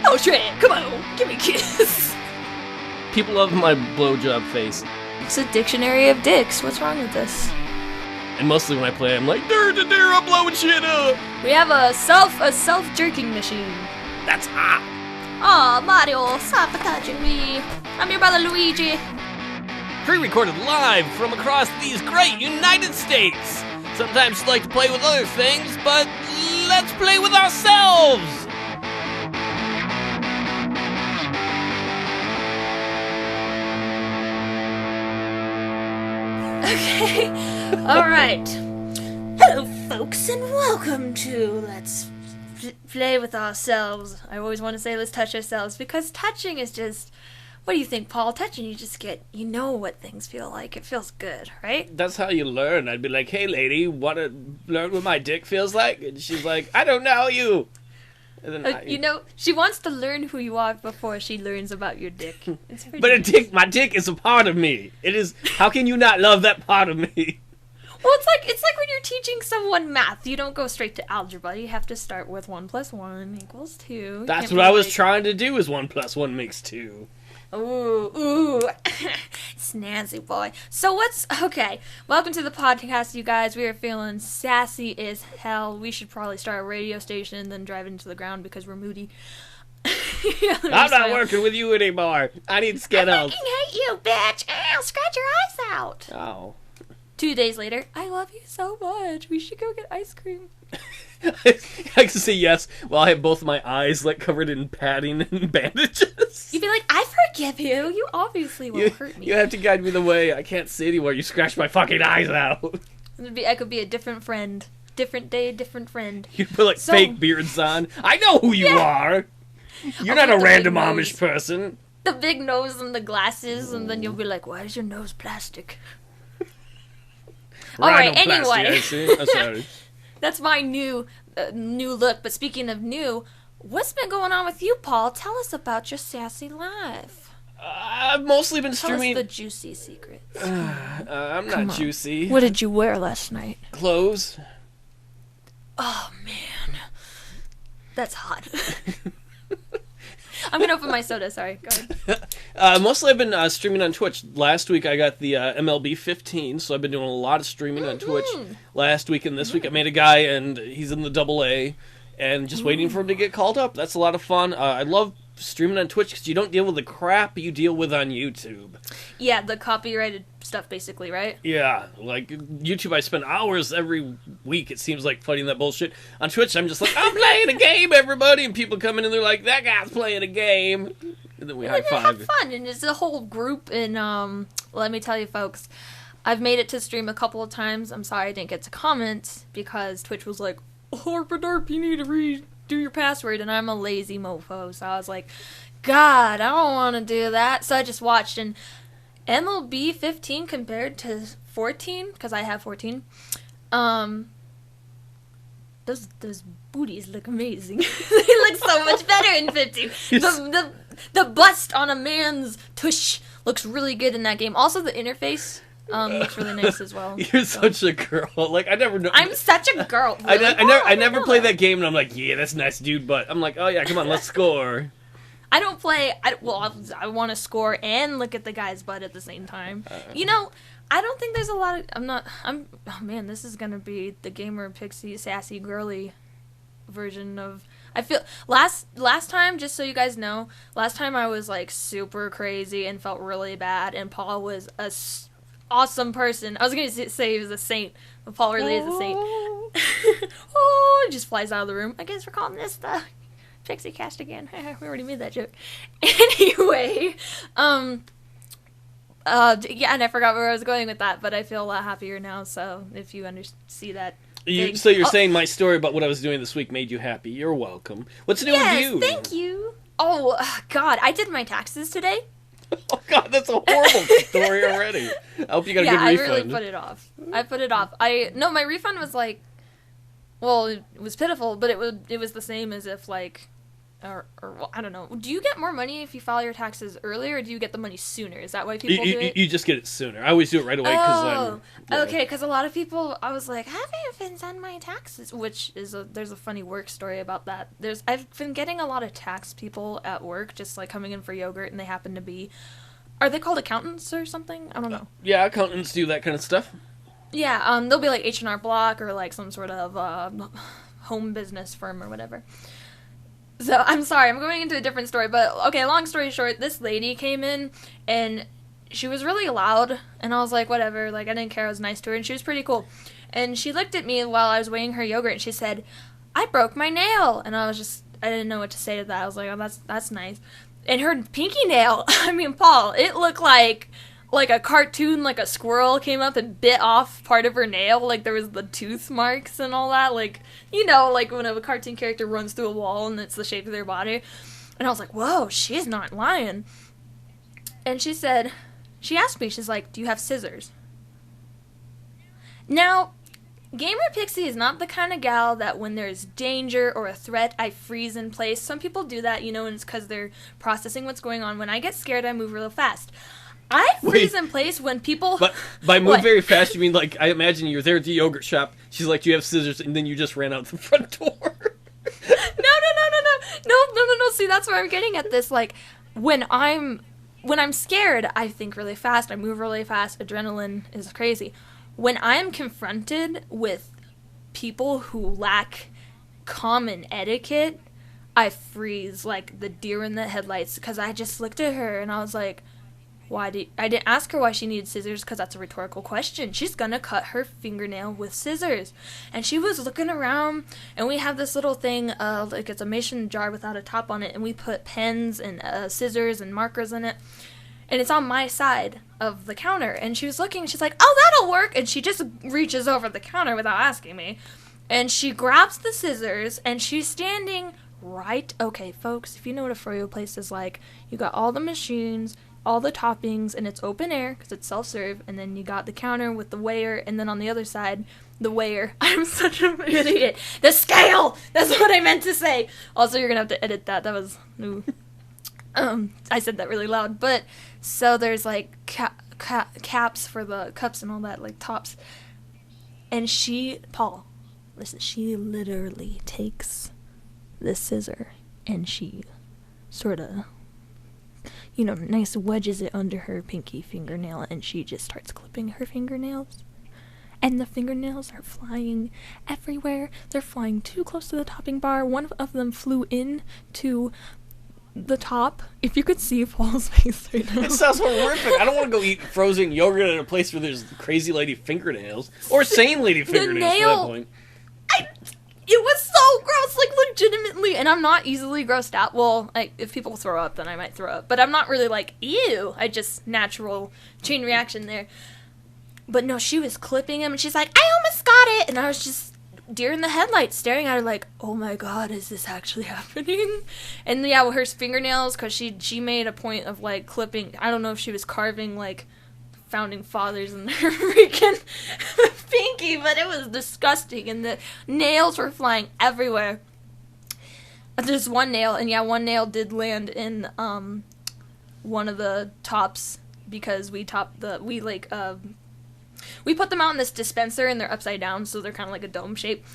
Oh shit, come on, give me a kiss. People love my blowjob face. It's a dictionary of dicks. What's wrong with this? And mostly when I play, I'm like, I'm blowing shit up. We have a self-jerking machine. That's hot. Aw, Mario, stop touching me. I'm your brother Luigi. Pre-recorded live from across these great United States. Sometimes like to play with other things, but let's play with ourselves. Okay, alright. Hello, folks, and welcome to Let's Play With Ourselves. I always want to say let's touch ourselves, because touching is just... What do you think, Paul? Touching, you just get... You know what things feel like. It feels good, right? That's how you learn. I'd be like, hey, lady, want to learn what my dick feels like? And she's like, I don't know you. And then You know, she wants to learn who you are before she learns about your dick. It's pretty But my dick is a part of me. It is. How can you not love that part of me? Well, it's like when you're teaching someone math. You don't go straight to algebra. You have to start with 1 + 1 = 2. That's what I was trying to do. Is 1 + 1 makes 2. Ooh, snazzy boy. So okay, welcome to the podcast, you guys. We are feeling sassy as hell. We should probably start a radio station and then drive it into the ground because we're moody. I'm not working with you anymore. I need Skittles. I fucking hate you, bitch. Ow, scratch your eyes out. Oh. 2 days later, I love you so much. We should go get ice cream. I can say yes while I have both my eyes like covered in padding and bandages. You'd be like, I forgive you. You obviously won't hurt me. You have to guide me the way. I can't see anymore. You scratch my fucking eyes out. I could be a different friend. Different day, different friend. You put like fake beards on. I know who you are. You're not a random Amish person. The big nose and the glasses, and then you'll be like, why is your nose plastic? Alright, anyway. I see. I'm sorry. That's my new look. But speaking of new, what's been going on with you, Paul? Tell us about your sassy life. I've mostly been streaming... Tell us the juicy secrets. I'm not juicy. What did you wear last night? Clothes. Oh, man. That's hot. I'm gonna open my soda, sorry. Go ahead. Mostly I've been streaming on Twitch. Last week I got the MLB 15, so I've been doing a lot of streaming on Twitch. Last week and this week I made a guy, and he's in the AA, and just waiting for him to get called up. That's a lot of fun. I love streaming on Twitch because you don't deal with the crap you deal with on YouTube. Yeah, the copyrighted stuff, basically, right? Yeah, like YouTube, I spend hours every week, it seems like, fighting that bullshit. On Twitch, I'm just like, I'm playing a game, everybody! And people come in and they're like, that guy's playing a game! And then we high-five. Have fun, and it's a whole group, and let me tell you, folks, I've made it to stream a couple of times. I'm sorry I didn't get to comment, because Twitch was like, Harp, you need to redo your password, and I'm a lazy mofo, so I was like, God, I don't want to do that. So I just watched, and MLB 15 compared to 14, because I have 14, those booties look amazing. They look so much better in 15. The bust on a man's tush looks really good in that game. Also, the interface looks really nice as well. You're such a girl. Like, I never know. I'm such a girl. Really? I never play that game, and I'm like, yeah, that's nice, dude. But I'm like, oh yeah, come on, let's score. I don't play. I want to score and look at the guy's butt at the same time. You know, I don't think there's a lot of. Oh man, this is gonna be the Gamerpixie sassy girly version of. I feel last time, just so you guys know, last time I was like super crazy and felt really bad, and Paul was a awesome person. I was gonna say he was a saint, but Paul really is a saint. Oh, he just flies out of the room. I guess we're calling this the Pixie Cast again. We already made that joke. Anyway, yeah, and I forgot where I was going with that, but I feel a lot happier now. So if you see that. So you're saying my story about what I was doing this week made you happy. You're welcome. What's new with you? Thank you. Oh, God, I did my taxes today. Oh, God, that's a horrible story already. I hope you got a good refund. Yeah, I really put it off. No, my refund was like, well, it was pitiful, but it was the same as if, like, well, I don't know. Do you get more money if you file your taxes earlier, or do you get the money sooner? Is that why people do it? You just get it sooner. I always do it right away okay. Because a lot of people, I was like, haven't even done my taxes, which is there's a funny work story about that. I've been getting a lot of tax people at work, just like coming in for yogurt, and they happen to be, are they called accountants or something? I don't know. Yeah, accountants do that kind of stuff. Yeah, they'll be like H&R Block or like some sort of home business firm or whatever. So, I'm sorry, I'm going into a different story, but, okay, long story short, this lady came in, and she was really loud, and I was like, whatever, like, I didn't care, I was nice to her, and she was pretty cool. And she looked at me while I was weighing her yogurt, and she said, I broke my nail, and I didn't know what to say to that. I was like, oh, that's nice. And her pinky nail, I mean, Paul, it looked like a cartoon, like a squirrel came up and bit off part of her nail, like there was the tooth marks and all that, like, you know, like when a cartoon character runs through a wall and it's the shape of their body. And I was like, whoa, she's not lying. And she asked me, she's like, do you have scissors? Now, Gamerpixie is not the kind of gal that when there's danger or a threat, I freeze in place. Some people do that, you know, and it's because they're processing what's going on. When I get scared, I move real fast. I freeze in place when people... But by move very fast, you mean, like, I imagine you're there at the yogurt shop, she's like, do you have scissors? And then you just ran out the front door. No, see, that's where I'm getting at this, like, when I'm scared, I think really fast, I move really fast, adrenaline is crazy. When I'm confronted with people who lack common etiquette, I freeze like the deer in the headlights, because I just looked at her and I was like, I didn't ask her why she needed scissors, because that's a rhetorical question. She's gonna cut her fingernail with scissors. And she was looking around, and we have this little thing, like it's a mason jar without a top on it, and we put pens and scissors and markers in it. And it's on my side of the counter. And she was looking, and she's like, oh, that'll work. And she just reaches over the counter without asking me. And she grabs the scissors, and she's standing right... Okay, folks, if you know what a froyo place is like, you got all the machines, all the toppings, and it's open air because it's self-serve, and then you got the counter with the weigher, and then on the other side, the weigher. I'm such an idiot. The scale! That's what I meant to say. Also, you're gonna have to edit that. That was new. I said that really loud. But, so there's like caps for the cups and all that, like tops. And Paul, listen, she literally takes the scissor and she sort of, you know, nice wedges it under her pinky fingernail, and she just starts clipping her fingernails. And the fingernails are flying everywhere. They're flying too close to the topping bar. One of them flew in to the top. If you could see Paul's face right now. It sounds horrific. I don't want to go eat frozen yogurt at a place where there's crazy lady fingernails. Or sane lady fingernails at that point. It was so gross, like, legitimately, and I'm not easily grossed out. Well, if people throw up, then I might throw up, but I'm not really like, ew, I just, natural chain reaction there. But no, she was clipping him, and she's like, I almost got it, and I was just deer in the headlights, staring at her like, oh my god, is this actually happening? And yeah, with her fingernails, because she made a point of, like, clipping, I don't know if she was carving, like, founding fathers in her freaking pinky, but it was disgusting, and the nails were flying everywhere. There's one nail, and yeah, one nail did land in one of the tops, because we put them out in this dispenser, and they're upside down, so they're kind of like a dome shape,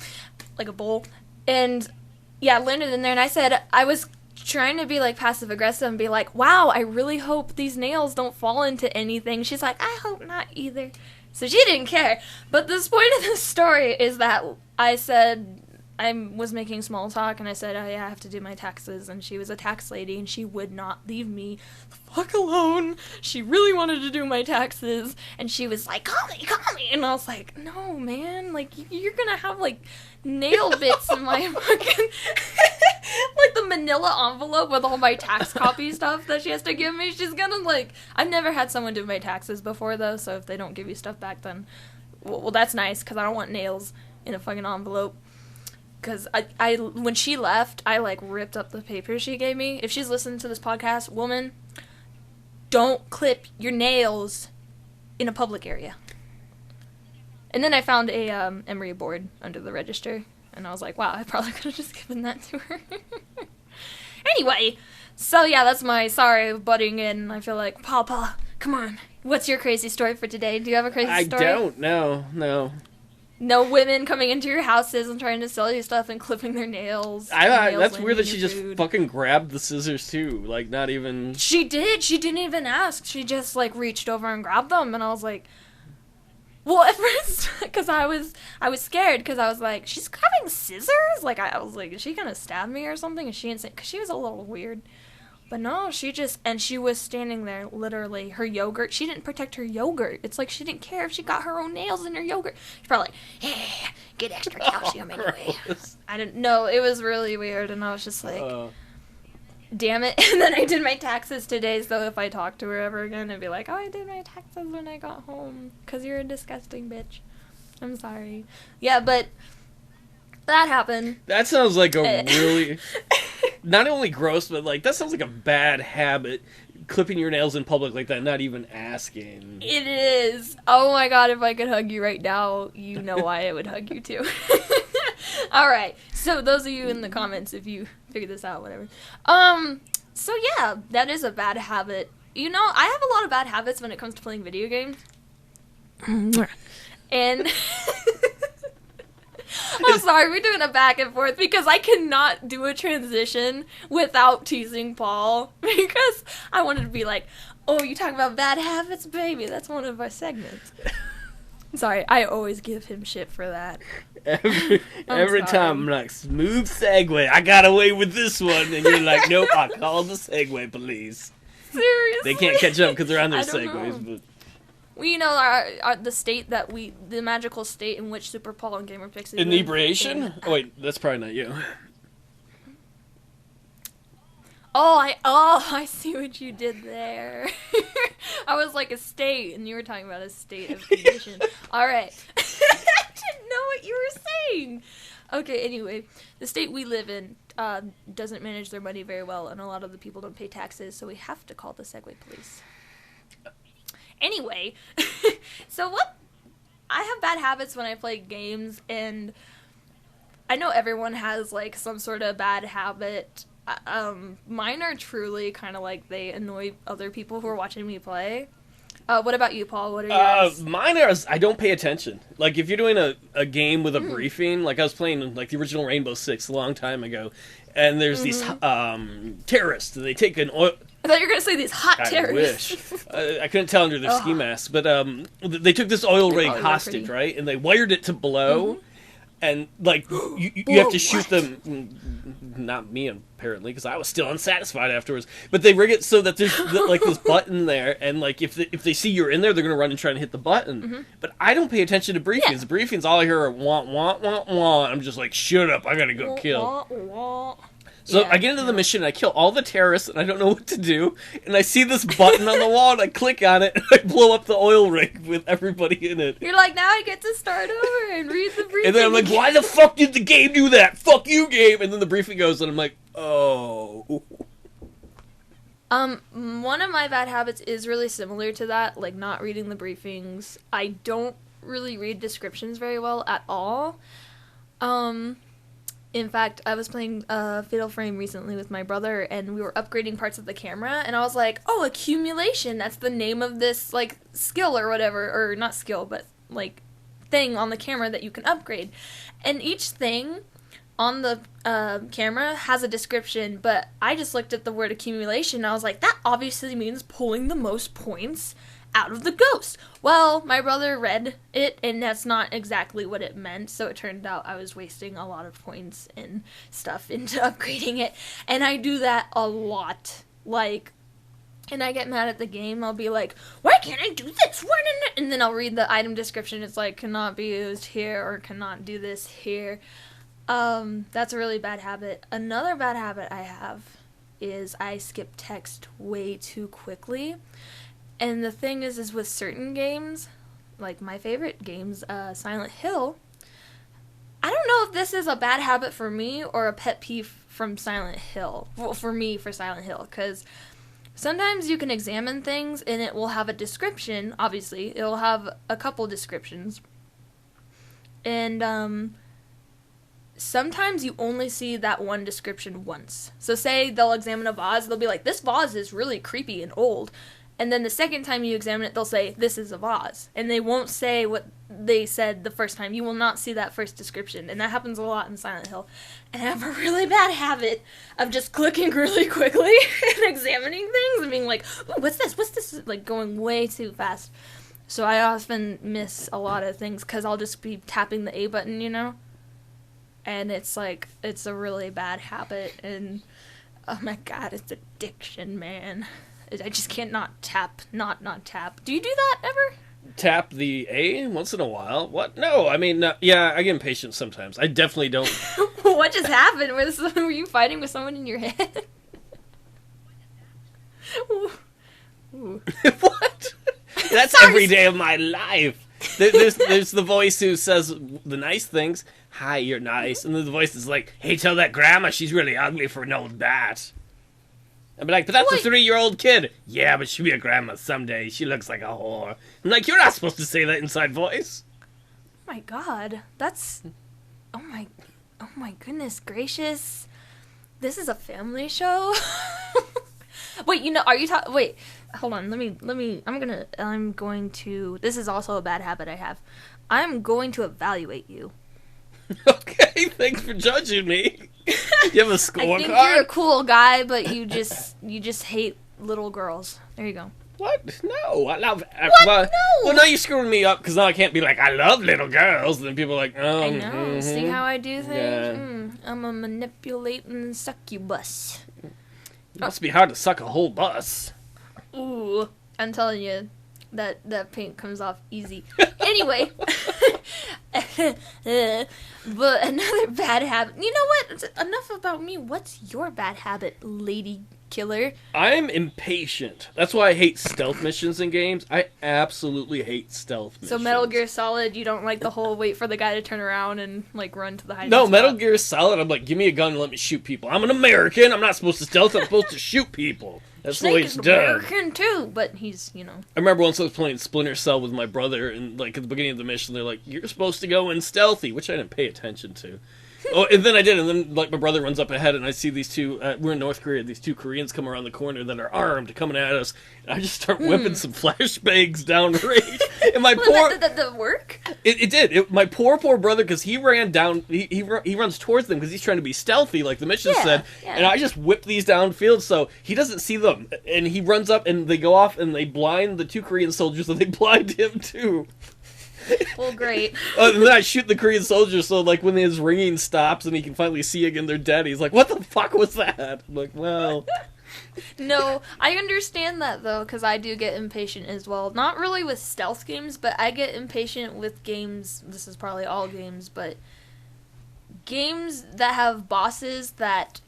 like a bowl, and yeah, it landed in there, and I said, I was trying to be like passive aggressive and be like, wow, I really hope these nails don't fall into anything. She's like, I hope not either. So she didn't care. But the point of this story is that I said, I was making small talk, and I said, oh yeah, I have to do my taxes, and she was a tax lady, and she would not leave me the fuck alone. She really wanted to do my taxes, and she was like, call me, and I was like, no, man, like, you're gonna have, like, nail bits in my fucking, like, the manila envelope with all my tax copy stuff that she has to give me. She's gonna, like, I've never had someone do my taxes before, though, so if they don't give you stuff back, then, well, that's nice, because I don't want nails in a fucking envelope. Because when she left, I, like, ripped up the paper she gave me. If she's listening to this podcast, woman, don't clip your nails in a public area. And then I found a emery board under the register, and I was like, wow, I probably could have just given that to her. Anyway, so yeah, that's my sorry butting in. I feel like, Paul, come on. What's your crazy story for today? Do you have a crazy story? I don't. No. No women coming into your houses and trying to sell you stuff and clipping their nails. That's weird that she just fucking grabbed the scissors too. Like, not even... She did. She didn't even ask. She just, like, reached over and grabbed them. And I was like... Well, at first, because I was scared, because I was like, she's grabbing scissors? Like, I was like, is she gonna stab me or something? And she didn't say... Because she was a little weird. But no, she was standing there, literally, her yogurt, she didn't protect her yogurt. It's like she didn't care if she got her own nails in her yogurt. She's probably like, hey, get extra calcium anyway. I didn't know, it was really weird, and I was just like, damn it. And then I did my taxes today, so if I talk to her ever again, I'd be like, oh, I did my taxes when I got home, because you're a disgusting bitch. I'm sorry. Yeah, but that happened. That sounds like a really... Not only gross, but, like, that sounds like a bad habit, clipping your nails in public like that, not even asking. It is. Oh my god, if I could hug you right now, you know why I would hug you too. Alright, so those of you in the comments, if you figure this out, whatever. So yeah, that is a bad habit. You know, I have a lot of bad habits when it comes to playing video games. And... I'm sorry, we're doing a back and forth because I cannot do a transition without teasing Paul because I wanted to be like, oh, you talking about bad habits, baby? That's one of our segments. Sorry, I always give him shit for that. Every time I'm like, smooth segue, I got away with this one, and you're like, nope, I called the segue police. Seriously? They can't catch up because they're on their segues, but... Well, you know, the magical state in which Super Paul and Gamerpixie Inebriation? Oh, wait, that's probably not you. I see what you did there. I was like a state, and you were talking about a state of condition. Alright. I didn't know what you were saying. Okay, anyway, the state we live in doesn't manage their money very well, and a lot of the people don't pay taxes, so we have to call the Segway police. Anyway, so I have bad habits when I play games, and I know everyone has, like, some sort of bad habit. Mine are truly kind of like they annoy other people who are watching me play. What about you, Paul? What are yours? Mine are, I don't pay attention. Like, if you're doing a game with a briefing, like I was playing, like, the original Rainbow Six a long time ago, and there's these terrorists, and they take an oil... I thought you were going to say these hot terrorists. I wish. I couldn't tell under their ski masks, but they took this oil rig hostage, right? And they wired it to blow, and, like, you have to shoot them... Not me, apparently, because I was still unsatisfied afterwards. But they rig it so that there's, like, this button there, and, like, if they see you're in there, they're going to run and try and hit the button. But I don't pay attention to briefings. Yeah. Briefings, all I hear are want, want, want, want. I'm just like, shut up, I gotta go kill. So I get into the mission, and I kill all the terrorists, and I don't know what to do. And I see this button on the wall, and I click on it, and I blow up the oil rig with everybody in it. You're like, now I get to start over and read the briefing. And then I'm like, why the fuck did the game do that? Fuck you, game! And then the briefing goes, and I'm like, oh. One of my bad habits is really similar to that, like not reading the briefings. I don't really read descriptions very well at all. In fact, I was playing Fatal Frame recently with my brother, and we were upgrading parts of the camera, and I was like, oh, accumulation, that's the name of this, like, skill or whatever, or not skill, but, like, thing on the camera that you can upgrade. And each thing on the camera has a description, but I just looked at the word accumulation, and I was like, that obviously means pulling the most points out of the ghost. Well, my brother read it, and that's not exactly what it meant, so it turned out I was wasting a lot of points and stuff into upgrading it, and I do that a lot. Like, and I get mad at the game. I'll be like, why can't I do this one? And then I'll read the item description. It's like, cannot be used here, or cannot do this here. That's a really bad habit. Another bad habit I have is I skip text way too quickly. And the thing is with certain games, like my favorite games, Silent Hill, I don't know if this is a bad habit for me or a pet peeve from Silent Hill. Well, for me, for Silent Hill, because sometimes you can examine things and it will have a description, obviously. It'll have a couple descriptions. And sometimes you only see that one description once. So say they'll examine a vase, they'll be like, this vase is really creepy and old. And then the second time you examine it, they'll say, this is a vase. And they won't say what they said the first time. You will not see that first description. And that happens a lot in Silent Hill. And I have a really bad habit of just clicking really quickly and examining things and being like, ooh, what's this? What's this? Like going way too fast. So I often miss a lot of things because I'll just be tapping the A button, you know? And it's like, it's a really bad habit. And, oh my god, it's addiction, man. I just can't not tap. Do you do that ever? Tap the A once in a while? What? No, I mean, yeah, I get impatient sometimes. I definitely don't. What just happened? Were you fighting with someone in your head? Ooh. What? That's every day of my life. There's the voice who says the nice things. Hi, you're nice. And then the voice is like, hey, tell that grandma she's really ugly for an old bat. I'd be like, but that's a 3-year-old kid. Yeah, but she'll be a grandma someday. She looks like a whore. I'm like, you're not supposed to say that inside voice. Oh my god. That's... Oh my goodness gracious. This is a family show? Wait, you know, are you talking... Wait, hold on. Let me... I'm going to... This is also a bad habit I have. I'm going to evaluate you. Okay, thanks for judging me. You have a scorecard? I think you're a cool guy, but you just hate little girls. There you go. What? No, I love... What? No! Well, now you're screwing me up, because now I can't be like, I love little girls. And then people are like, oh... I know. Mm-hmm. See how I do things? Yeah. I'm a manipulating succubus. It must be hard to suck a whole bus. Ooh, I'm telling you, that paint comes off easy. Anyway, but another bad habit. You know what? Enough about me. What's your bad habit, lady killer? I'm impatient. That's why I hate stealth missions in games. I absolutely hate stealth missions. So Metal Gear Solid, you don't like the whole wait for the guy to turn around and like run to the hiding No, spot? Metal Gear Solid, I'm like, give me a gun and let me shoot people. I'm an American. I'm not supposed to stealth. I'm supposed to shoot people. That's the way it's done. American too, but he's, you know. I remember once I was playing Splinter Cell with my brother, and like at the beginning of the mission, they're like, "You're supposed to go in stealthy," which I didn't pay attention to. Oh, and then I did, and then like my brother runs up ahead, and I see these two. We're in North Korea. These two Koreans come around the corner that are armed, coming at us. And I just start whipping some flashbangs down range. And my poor Did that work? It did. My poor brother, because he ran down. He runs towards them because he's trying to be stealthy, like the mission said. Yeah. And I just whip these downfield, so he doesn't see them. And he runs up, and they go off, and they blind the two Korean soldiers, and they blind him too. Well, great. And then I shoot the Korean soldier, so like when his ringing stops and he can finally see again they're dead, he's like, "What the fuck was that?" I'm like, well. No, I understand that though, because I do get impatient as well. Not really with stealth games, but I get impatient with games. This is probably all games, but games that have bosses that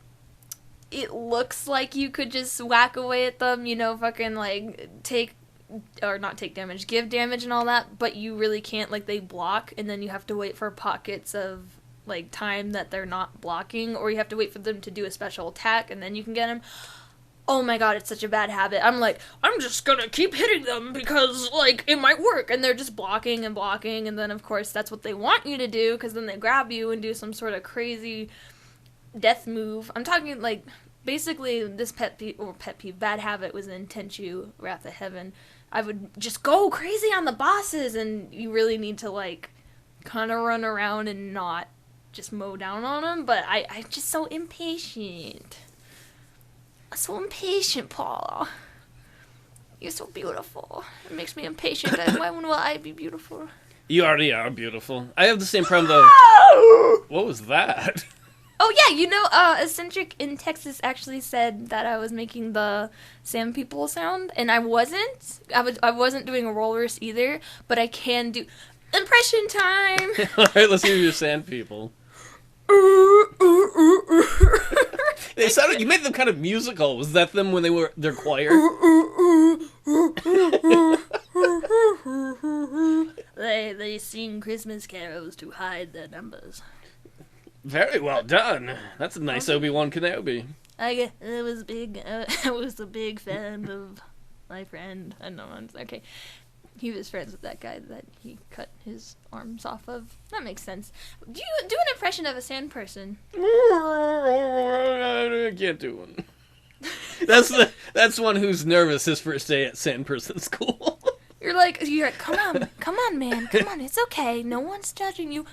it looks like you could just whack away at them. You know, fucking like not take damage, give damage and all that, but you really can't. Like they block, and then you have to wait for pockets of like time that they're not blocking, or you have to wait for them to do a special attack, and then you can get them. Oh my god, it's such a bad habit. I'm like, I'm just gonna keep hitting them because, like, it might work. And they're just blocking and blocking. And then, of course, that's what they want you to do because then they grab you and do some sort of crazy death move. I'm talking, like, basically, this pet peeve, bad habit was in Tenchu, Wrath of Heaven. I would just go crazy on the bosses, and you really need to, like, kind of run around and not just mow down on them. But I'm just so impatient. I'm so impatient, Paula. You're so beautiful. It makes me impatient. When will I be beautiful? You already are beautiful. I have the same problem, though. What was that? Oh, yeah, you know, Eccentric in Texas actually said that I was making the Sand People sound, and I wasn't. I wasn't doing a rollers either, but I can do... Impression time! Alright, let's hear your Sand People. They sounded. You made them kind of musical. Was that them when they were their choir? They sing Christmas carols to hide their numbers. Very well done. That's a nice Obi-Wan Kenobi. I was a big fan of my friend. I know. Okay. He was friends with that guy that he cut his arms off of. That makes sense. Do you do an impression of a sand person? I can't do one. That's one who's nervous his first day at sand person school. You're like, come on, man, come on, it's okay. No one's judging you.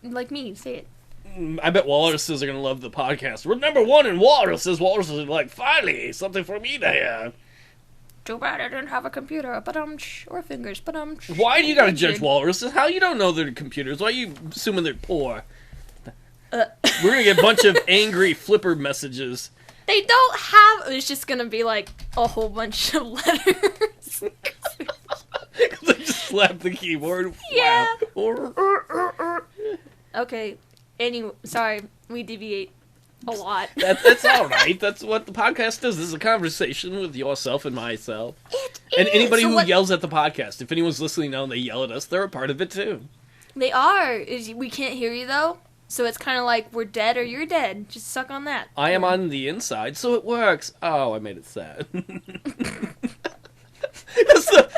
Like me, say it. I bet walruses are gonna love the podcast. We're number one in walruses. Walruses are like, finally, something for me to hear. Too bad I didn't have a computer, or fingers, Why do you gotta judge walruses? How you don't know they're computers? Why are you assuming they're poor? We're gonna get a bunch of angry flipper messages. They don't have... It's just gonna be like a whole bunch of letters. Because I just slapped the keyboard. Yeah. Wow. Okay. Anyway, sorry, we deviate a lot. That's all right. That's what the podcast is. This is a conversation with yourself and myself. It and is. anybody who yells at the podcast. If anyone's listening now and they yell at us, they're a part of it too. They are. We can't hear you though, so it's kind of like we're dead or you're dead. Just suck on that. I am on the inside, so it works. Oh, I made it sad.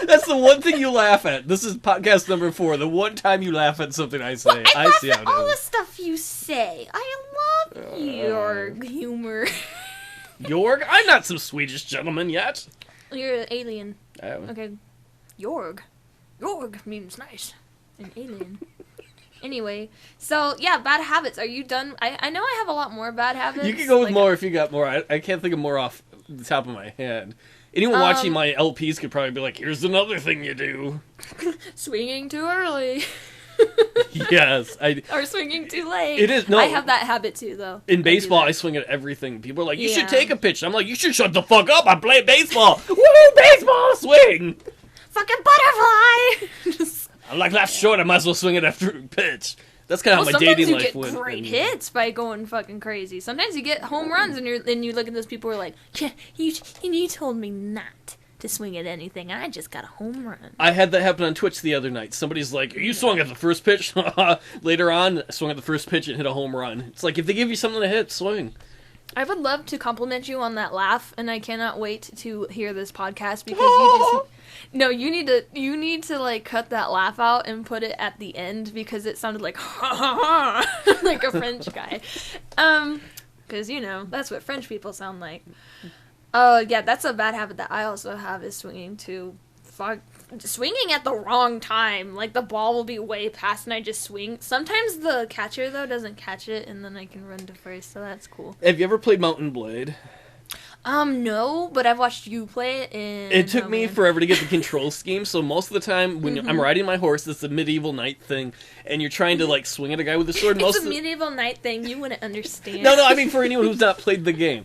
That's the one thing you laugh at. This is podcast number 4. The one time you laugh at something I say. Well, I laugh see at how it all is. the stuff you say. I love your humor. Jorg? I'm not some Swedish gentleman yet. You're an alien. Oh. Okay. Jorg. Jorg means nice. An alien. Anyway, so yeah, bad habits. Are you done? I know I have a lot more bad habits. You can go with more if you got more. I can't think of more off the top of my head. Anyone watching my LPs could probably be like, here's another thing you do. Swinging too early. Yes. Or swinging too late. It is. No. I have that habit too, though. In baseball, I swing at everything. People are like, you should Yeah. take a pitch. I'm like, you should shut the fuck up. I play baseball. Woo, baseball, swing. Fucking butterfly! Just... I'm like, life's short. I might as well swing it after a pitch. That's kind of how my dating life went. Sometimes you get great hits by going fucking crazy. Sometimes you get home runs, and you look at those people who are like, yeah, you told me not to swing at anything. I just got a home run. I had that happen on Twitch the other night. Somebody's like, you swung at the first pitch? Later on, I swung at the first pitch and hit a home run. It's like, if they give you something to hit, swing. I would love to compliment you on that laugh, and I cannot wait to hear this podcast because you just... No, you need to like cut that laugh out and put it at the end because it sounded like like a French guy. Because that's what French people sound like. Oh yeah, that's a bad habit that I also have is swinging at the wrong time. Like the ball will be way past and I just swing. Sometimes the catcher though doesn't catch it and then I can run to first, so that's cool. Have you ever played Mountain Blade? No, but I've watched you play it, and... It took me forever to get the control scheme, so most of the time, when I'm riding my horse, it's a medieval knight thing, and you're trying to, like, swing at a guy with a sword. It's a medieval knight thing, you wouldn't understand. No, I mean for anyone who's not played the game.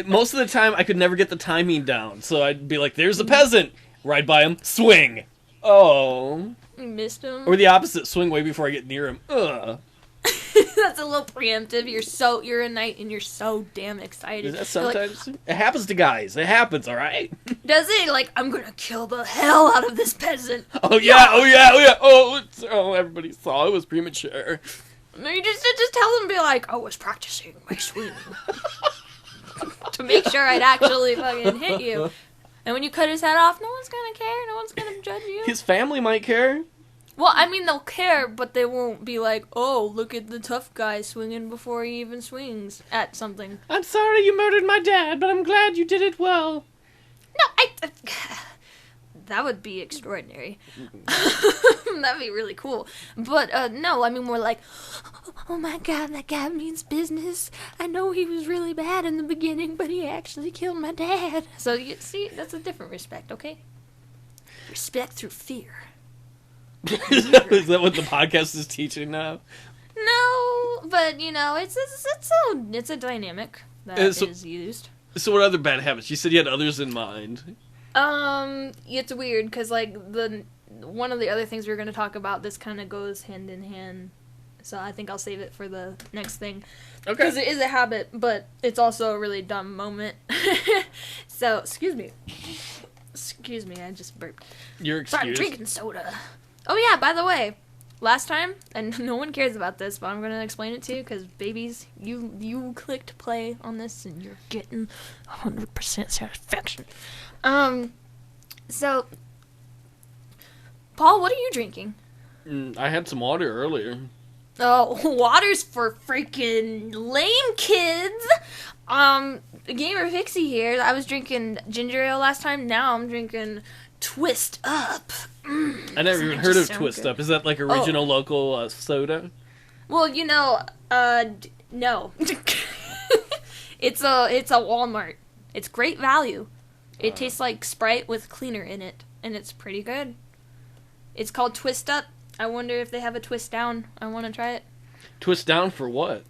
Most of the time, I could never get the timing down, so I'd be like, there's a peasant! Ride by him, swing! Oh. You missed him? Or the opposite, swing way before I get near him. Ugh. That's a little preemptive. You're a knight and you're so damn excited. Is that sometimes? Like, it happens to guys. It happens, alright? Does it? Like, I'm gonna kill the hell out of this peasant. Oh yeah. Oh, everybody saw it was premature. No, you just tell them, be like, I was practicing my swing. To make sure I'd actually fucking hit you. And when you cut his head off, no one's gonna care. No one's gonna judge you. His family might care. Well, I mean, they'll care, but they won't be like, oh, look at the tough guy swinging before he even swings at something. I'm sorry you murdered my dad, but I'm glad you did it well. No, that would be extraordinary. That'd be really cool. But, no, I mean, more like, oh my god, that guy means business. I know he was really bad in the beginning, but he actually killed my dad. So, you see, that's a different respect, okay? Respect through fear. Is that what the podcast is teaching now? No, but it's a dynamic that is used. So what other bad habits? You said you had others in mind. It's weird because like one of the other things we're going to talk about, this kind of goes hand in hand. So I think I'll save it for the next thing. Okay. Because it is a habit, but it's also a really dumb moment. So excuse me, I just burped. You're excused. Sorry, I'm drinking soda. Oh yeah, by the way, last time, and no one cares about this, but I'm going to explain it to you, because babies, you clicked play on this, and you're getting 100% satisfaction. So, Paul, what are you drinking? I had some water earlier. Oh, water's for freaking lame kids. Gamerpixie here. I was drinking ginger ale last time. Now I'm drinking Twist Up. I never even heard of Twist Up. Is that like original local soda? Well, no. It's a Walmart. It's great value. It tastes like Sprite with cleaner in it, and it's pretty good. It's called Twist Up. I wonder if they have a twist down. I want to try it. Twist down for what?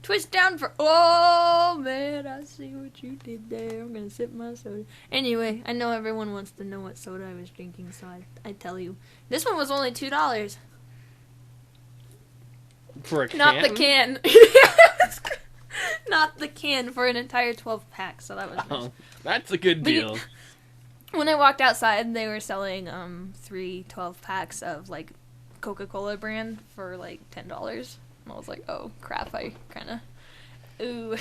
Twist down for... Oh, man, I see what you did there. I'm going to sip my soda. Anyway, I know everyone wants to know what soda I was drinking, so I tell you. This one was only $2. For a can? Not the can. Not the can for an entire 12-pack, so that was nice. Oh, that's a good deal. When I walked outside, they were selling 3 12-packs of, like, Coca-Cola brand for, like, $10. And I was like, oh, crap, I kind of... Ooh.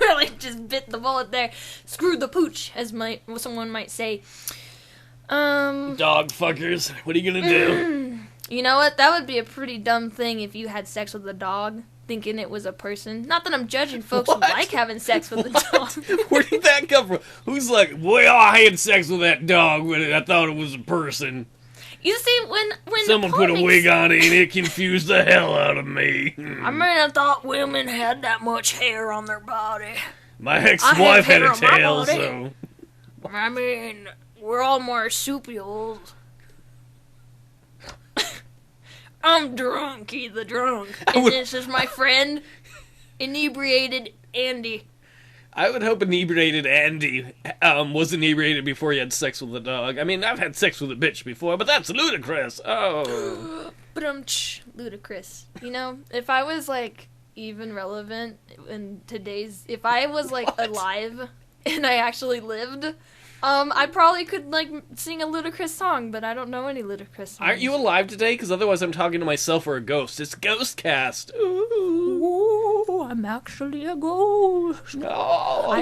Really just bit the bullet there. Screwed the pooch, as someone might say. Dog fuckers. What are you gonna do? You know what? That would be a pretty dumb thing if you had sex with a dog, thinking it was a person. Not that I'm judging folks who like having sex with a dog. Where did that come from? Who's like, well, I had sex with that dog, but I thought it was a person. You see, when someone put a wig on it and it confused the hell out of me. I mean, I thought women had that much hair on their body. My ex-wife had a tail, so... I mean, we're all marsupials. I'm Drunky the Drunk, and this is my friend, Inebriated Andy. I would hope Inebriated Andy was inebriated before he had sex with a dog. I mean, I've had sex with a bitch before, but that's ludicrous. Oh. But ludicrous. You know, if I was, like, even relevant in today's... If I was, like, alive and I actually lived... I probably could, like, sing a ludicrous song, but I don't know any ludicrous songs. Aren't you alive today? Because otherwise I'm talking to myself or a ghost. It's Ghostcast. Ooh. I'm actually a ghost. Oh.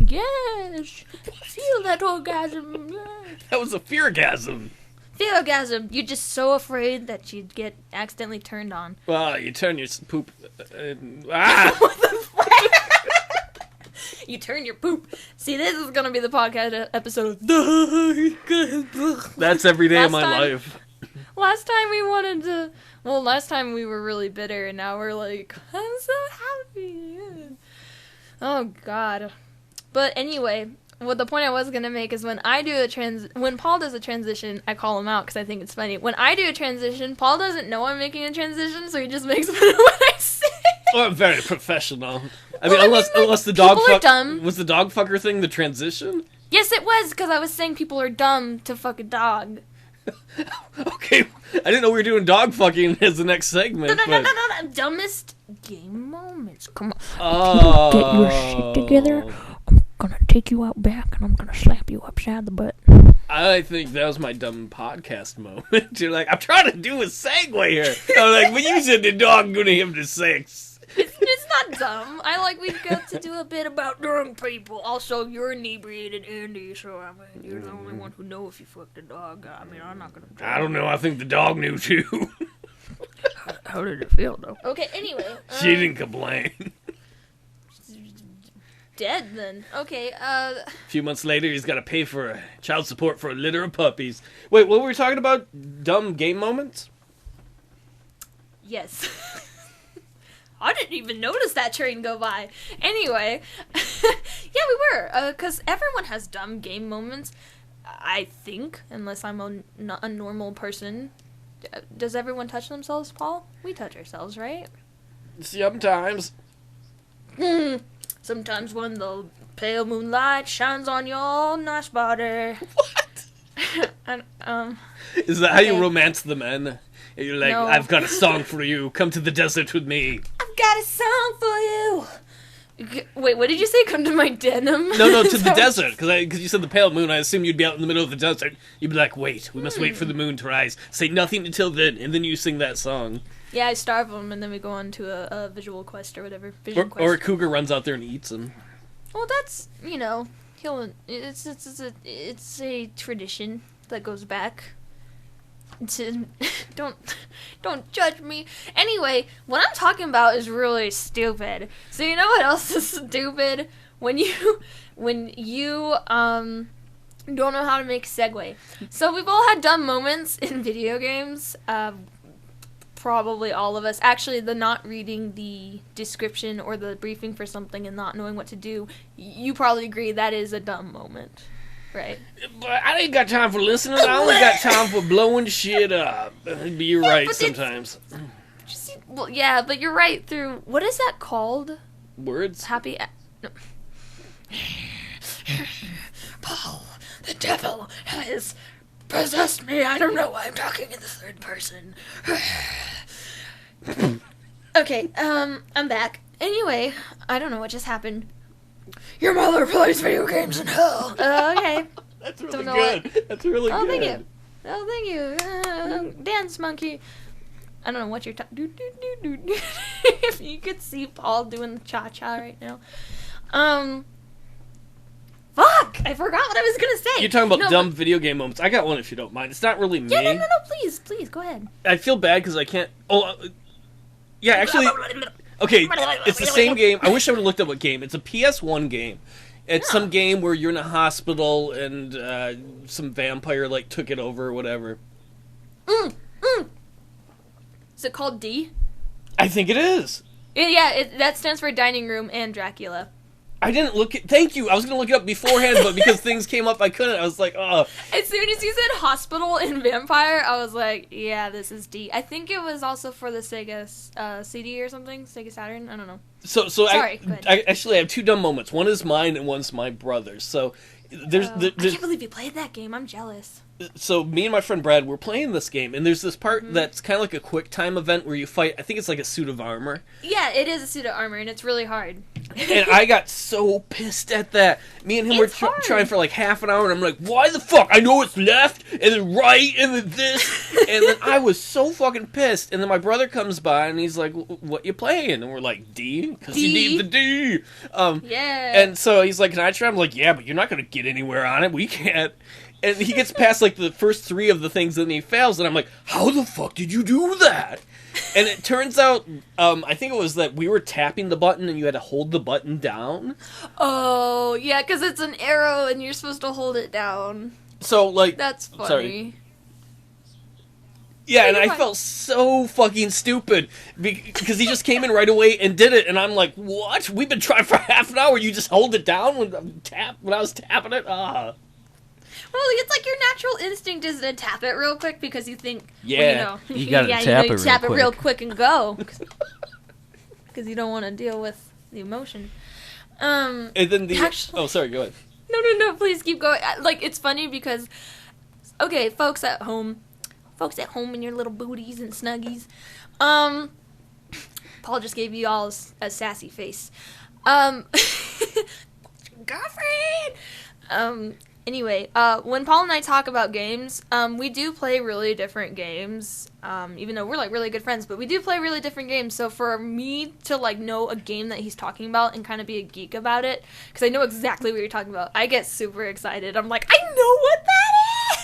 Yes. Feel that orgasm. Yes. That was a feargasm. Feargasm. You're just so afraid that you'd get accidentally turned on. Well, you turn your poop... What the fuck? You turn your poop. See, this is gonna be the podcast episode. That's every day of my life. Last time we were really bitter, and now we're like, I'm so happy. Oh God. But anyway, what the point I was gonna make is when Paul does a transition, I call him out because I think it's funny. When I do a transition, Paul doesn't know I'm making a transition, so he just makes fun of what I say. Oh, I'm very professional. I mean, unless the dog was the dog fucker thing the transition? Yes, it was, because I was saying people are dumb to fuck a dog. Okay, I didn't know we were doing dog fucking as the next segment. No. Dumbest game moments. Come on. Oh. Can you get your shit together? I'm gonna take you out back and I'm gonna slap you upside the butt. I think that was my dumb podcast moment. You're like, I'm trying to do a segue here. I'm like, when you said the dog gonna him to sex. It's not dumb. We've got to do a bit about drunk people. Also, you're inebriated, Andy, so I mean, you're the only one who know if you fucked a dog. I mean, I'm not gonna. I don't know. I think the dog knew too. How did it feel, though? Okay. Anyway, she didn't complain. Dead then. Okay. A few months later, he's got to pay for child support for a litter of puppies. Wait, what were we talking about? Dumb game moments? Yes. I didn't even notice that train go by. Anyway, yeah, we were, because everyone has dumb game moments, I think, unless I'm a normal person. Does everyone touch themselves, Paul? We touch ourselves, right? Sometimes. Sometimes when the pale moonlight shines on your nice body. What? And, is that how you romance the men? You're like, no. I've got a song for you. Come to the desert with me. I've got a song for you. Wait, what did you say? Come to my denim? No, to the desert. Because you said the pale moon. I assumed you'd be out in the middle of the desert. You'd be like, wait, we must wait for the moon to rise. Say nothing until then, and then you sing that song. Yeah, I starve them, and then we go on to a visual quest or whatever. Or a cougar runs out there and eats them. Well, that's, It's a tradition that goes back. Don't judge me. Anyway, what I'm talking about is really stupid. So you know what else is stupid? When you don't know how to make segue. So we've all had dumb moments in video games. Probably all of us. Actually, the not reading the description or the briefing for something and not knowing what to do, you probably agree that is a dumb moment, right? But I ain't got time for listening. I only got time for blowing shit up. You're right sometimes. Well, yeah, but you're right through... What is that called? Words? Happy... No. Paul, the devil has possessed me. I don't know why I'm talking in the third person. Okay, I'm back. Anyway, I don't know what just happened. Your mother plays video games in hell. Okay. That's really good. That's really good. Thank you. Oh, thank you. Dance monkey. I don't know what you're talking... If you could see Paul doing the cha-cha right now. Fuck! I forgot what I was gonna say. You're talking about dumb video game moments. I got one if you don't mind. It's not really me. Yeah, no, please, go ahead. I feel bad because I can't... yeah, actually... Okay, it's the same game. I wish I would have looked up what game. It's a PS1 game. It's some game where you're in a hospital and some vampire, like, took it over or whatever. Is it called D? I think it is. Yeah, that stands for Dining Room and Dracula. I didn't look it. Thank you. I was going to look it up beforehand, but because things came up, I couldn't. I was like, oh. As soon as you said hospital and vampire, I was like, yeah, this is D. I think it was also for the Sega CD or something. Sega Saturn. I don't know. So sorry. I actually have two dumb moments. One is mine and one's my brother's. So there's I can't believe you played that game. I'm jealous. So me and my friend Brad were playing this game, and there's this part that's kind of like a quick time event where you fight. I think it's like a suit of armor. Yeah, it is a suit of armor, and it's really hard. And I got so pissed at that. Me and him were trying for like half an hour, and I'm like, why the fuck? I know it's left, and then right, and then this. And then I was so fucking pissed. And then my brother comes by, and he's like, what you playing? And we're like, D? Because you need the D. Yeah. And so he's like, can I try? I'm like, yeah, but you're not going to get anywhere on it. We can't. And he gets past, like, the first three of the things, and he fails, and I'm like, how the fuck did you do that? And it turns out, I think it was that we were tapping the button, and you had to hold the button down. Oh, yeah, because it's an arrow, and you're supposed to hold it down. So, like... That's funny. Sorry. Yeah, and I felt so fucking stupid, because he just came in right away and did it, and I'm like, what? We've been trying for half an hour, you just hold it down when I was tapping it? Well, it's like your natural instinct is to tap it real quick because you think, yeah, well, you know, you gotta tap it real quick and go because you don't want to deal with the emotion. And then oh, sorry, go ahead. No, please keep going. Like, it's funny because, okay, folks at home in your little booties and snuggies, Paul just gave you all a sassy face. Girlfriend. Anyway, when Paul and I talk about games, we do play really different games, even though we're, like, really good friends, but we do play really different games, so for me to, like, know a game that he's talking about and kind of be a geek about it, because I know exactly what you're talking about, I get super excited. I'm like, I know what that is!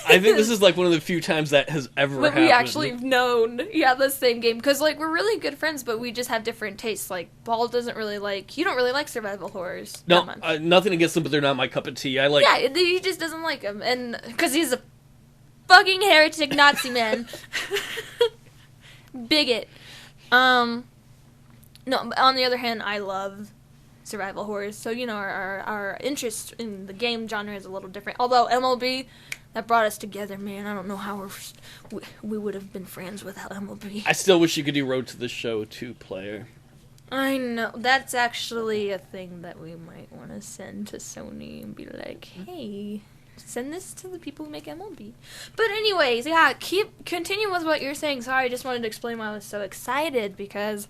I think this is, like, one of the few times that has ever happened. We actually have known, the same game, because, like, we're really good friends, but we just have different tastes. Like, Paul doesn't really like, you don't really like survival horrors. No, nothing against them, but they're not my cup of tea. Yeah, he just doesn't like them, and, because he's a fucking heretic Nazi man. Bigot. No, on the other hand, I love survival horrors, so, you know, our interest in the game genre is a little different. Although MLB, that brought us together, man. I don't know how we would have been friends without MLB. I still wish you could do Road to the Show 2-player. I know. That's actually a thing that we might want to send to Sony and be like, hey, send this to the people who make MLB. But anyways, yeah, continue with what you're saying. Sorry, I just wanted to explain why I was so excited, because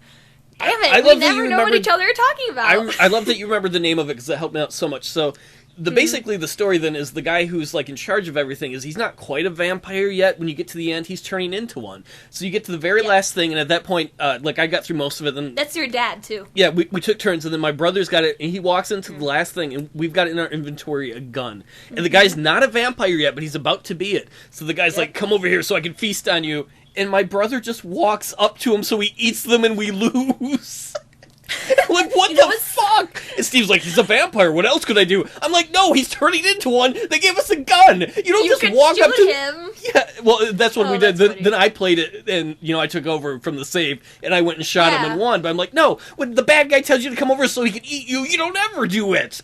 damn it, we never know what each other are talking about. I love that you remember the name of it, because it helped me out so much. So basically the story then is the guy who's like in charge of everything is he's not quite a vampire yet. When you get to the end, he's turning into one. So you get to the very last thing, and at that point, like I got through most of it. Then that's your dad too. Yeah, we took turns, and then my brother's got it, and he walks into the last thing, and we've got in our inventory a gun. And the guy's not a vampire yet, but he's about to be it. So the guy's like, "Come over here so I can feast on you." And my brother just walks up to him, so he eats them, and we lose. Like, what the fuck? And Steve's like, he's a vampire. What else could I do? I'm like, no, he's turning into one. They gave us a gun. You don't just walk up to him. Yeah, well, that's what we did. Then I played it, and I took over from the save, and I went and shot him and won. But I'm like, no, when the bad guy tells you to come over so he can eat you, you don't ever do it.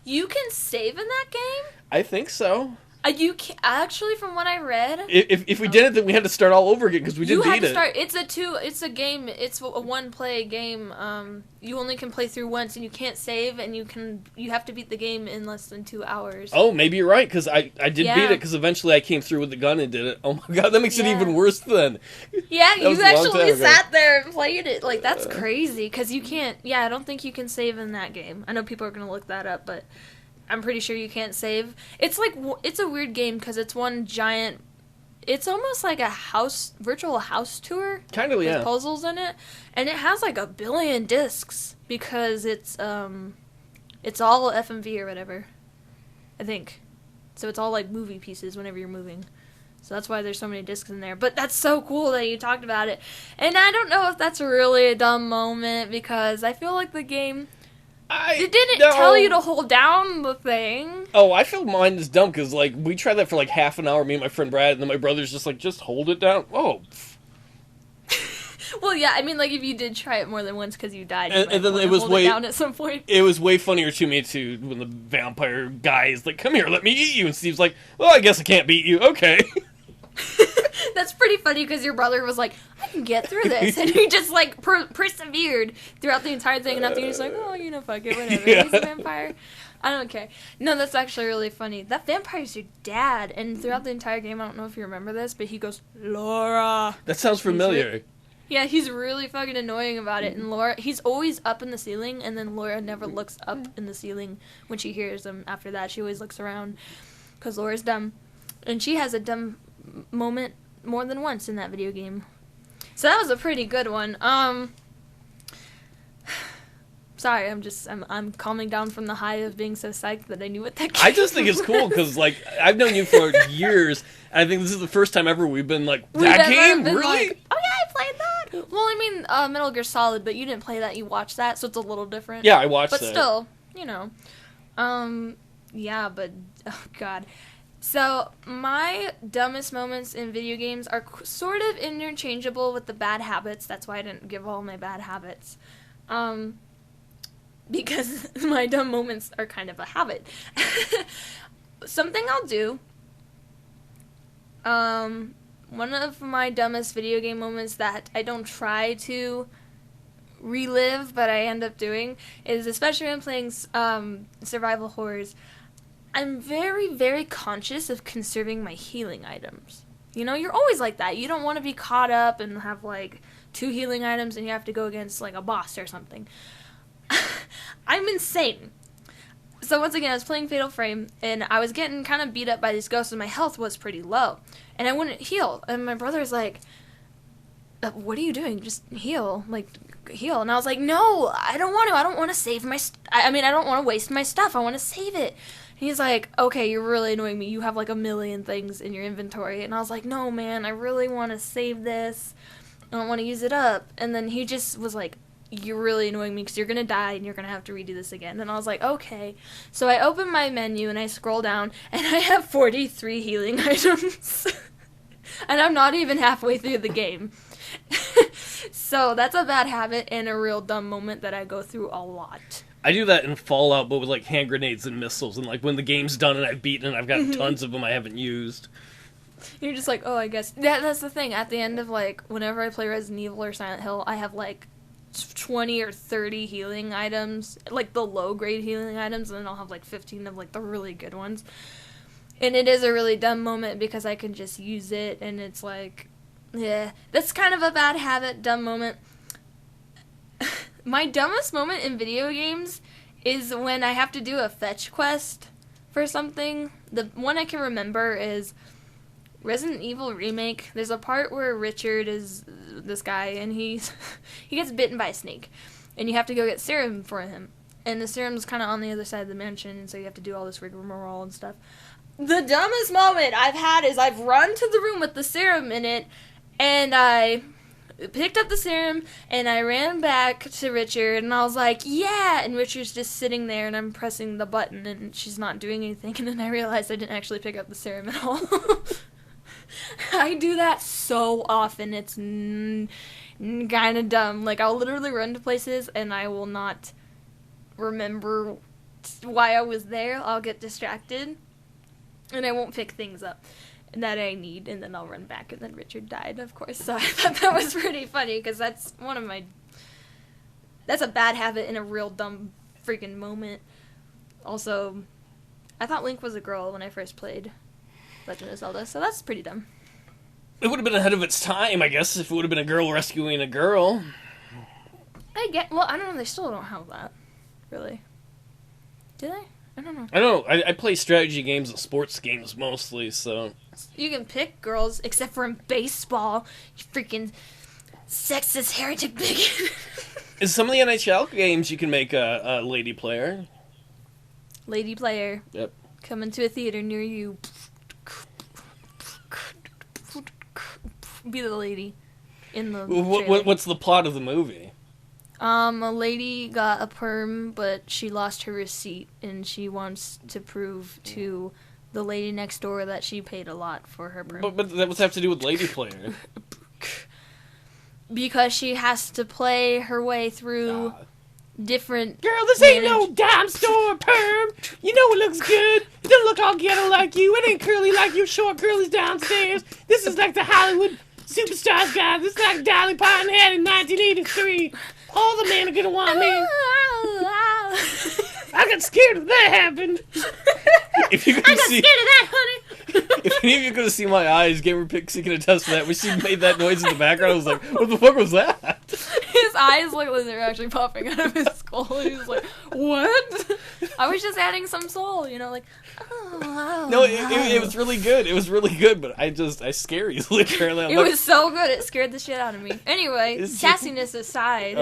You can save in that game? I think so. You can, actually, from what I read, if we did it, then we had to start all over again because we didn't beat it. It's a game. It's a one-play game. You only can play through once, and you can't save, and you have to beat the game in less than 2 hours. Oh, maybe you're right because I did beat it because eventually I came through with the gun and did it. Oh my god, that makes it even worse then. Yeah, you actually sat there and played it. Like that's crazy because you can't. Yeah, I don't think you can save in that game. I know people are gonna look that up, but I'm pretty sure you can't save. It's like, it's a weird game because it's one giant, it's almost like a virtual house tour. Kind of, yeah. With puzzles in it. And it has like 1 billion discs because it's all FMV or whatever, I think. So it's all like movie pieces whenever you're moving. So that's why there's so many discs in there. But that's so cool that you talked about it. And I don't know if that's really a dumb moment because I feel like the game... It didn't tell you to hold down the thing. Oh, I feel mine is dumb because, like, we tried that for, like, half an hour, me and my friend Brad, and then my brother's just like, just hold it down. Oh. Well, yeah, I mean, like, if you did try it more than once because you died, and then it was way down at some point. It was way funnier to me, too, when the vampire guy is like, come here, let me eat you. And Steve's like, well, I guess I can't beat you. Okay. That's pretty funny because your brother was like, I can get through this. And he just, like, persevered throughout the entire thing. And after you're just like, oh, fuck it, whatever. Yeah. He's a vampire. I don't care. No, that's actually really funny. That vampire's your dad. And throughout the entire game, I don't know if you remember this, but he goes, Laura. That sounds familiar. He's really fucking annoying about it. And Laura, he's always up in the ceiling. And then Laura never looks up in the ceiling when she hears him. After that, she always looks around because Laura's dumb. And she has a dumb moment more than once in that video game. So that was a pretty good one. Sorry, I'm calming down from the high of being so psyched that I knew what that game I just think it's cool because, like, I've known you for years, and I think this is the first time ever we've been like, that game? Really? Like, oh yeah, I played that! Well, I mean, Metal Gear Solid, but you didn't play that, you watched that, so it's a little different. Yeah, I watched that. But still, yeah, but, oh god. So, my dumbest moments in video games are sort of interchangeable with the bad habits. That's why I didn't give all my bad habits. Because my dumb moments are kind of a habit. Something I'll do. One of my dumbest video game moments that I don't try to relive, but I end up doing, is especially when I'm playing survival horrors, I'm very, very conscious of conserving my healing items. You're always like that. You don't want to be caught up and have, like, 2 healing items and you have to go against, like, a boss or something. I'm insane. So once again, I was playing Fatal Frame, and I was getting kind of beat up by these ghosts, and my health was pretty low. And I wouldn't heal. And my brother's like, what are you doing? Just heal. Like, heal. And I was like, no, I don't want to. I don't want to save my... I don't want to waste my stuff. I want to save it. He's like, okay, you're really annoying me. You have like 1 million things in your inventory. And I was like, no, man, I really want to save this. I don't want to use it up. And then he just was like, you're really annoying me because you're going to die and you're going to have to redo this again. And I was like, okay. So I open my menu and I scroll down and I have 43 healing items. And I'm not even halfway through the game. So that's a bad habit and a real dumb moment that I go through a lot. I do that in Fallout, but with, like, hand grenades and missiles. And, like, when the game's done and I've beaten it, I've got tons of them I haven't used. You're just like, oh, I guess. That's the thing. At the end of, like, whenever I play Resident Evil or Silent Hill, I have, like, 20 or 30 healing items. Like, the low-grade healing items. And then I'll have, like, 15 of, like, the really good ones. And it is a really dumb moment because I can just use it. And it's like, yeah. That's kind of a bad habit, dumb moment. My dumbest moment in video games is when I have to do a fetch quest for something. The one I can remember is Resident Evil Remake. There's a part where Richard is this guy, and he gets bitten by a snake, and you have to go get serum for him. And the serum's kind of on the other side of the mansion, and so you have to do all this rigmarole and stuff. The dumbest moment I've had is I've run to the room with the serum in it, and I picked up the serum, and I ran back to Richard, and I was like, yeah! And Richard's just sitting there, and I'm pressing the button, and she's not doing anything, and then I realized I didn't actually pick up the serum at all. I do that so often, it's kind of dumb. Like, I'll literally run to places, and I will not remember why I was there. I'll get distracted, and I won't pick things up that I need, and then I'll run back, and then Richard died, of course. So I thought that was pretty funny, because that's a bad habit in a real dumb freaking moment. Also, I thought Link was a girl when I first played Legend of Zelda, so that's pretty dumb. It would have been ahead of its time, I guess, if it would have been a girl rescuing a girl. I don't know, they still don't have that, really. Do they? I don't know. I don't know. I play strategy games and sports games mostly, so... You can pick girls, except for in baseball, you freaking sexist heretic bigot. In some of the NHL games, you can make a lady player. Lady player. Yep. Coming to a theater near you. Be the lady in the What's the plot of the movie? A lady got a perm, but she lost her receipt, and she wants to prove to the lady next door that she paid a lot for her perm. But that what's have to do with lady player? Because she has to play her way through different... Girl, this ain't no dime store perm. You know it looks good. It don't look all ghetto like you. It ain't curly like you short girlies downstairs. This is like the Hollywood Superstars guy. This is like Dolly Parton had in 1983. All the men are gonna want me. I got scared when that happened. If you can see, scared of that, honey. If any of you could see my eyes, Gamerpixie can attest to that. When she made that noise in the background, I was like, what the fuck was that? His eyes looked like they were actually popping out of his skull. He was like, what? I was just adding some soul, like, oh. No, it was really good. It was really good, but I scare easily, apparently. It was so good, it scared the shit out of me. Anyway, sassiness aside,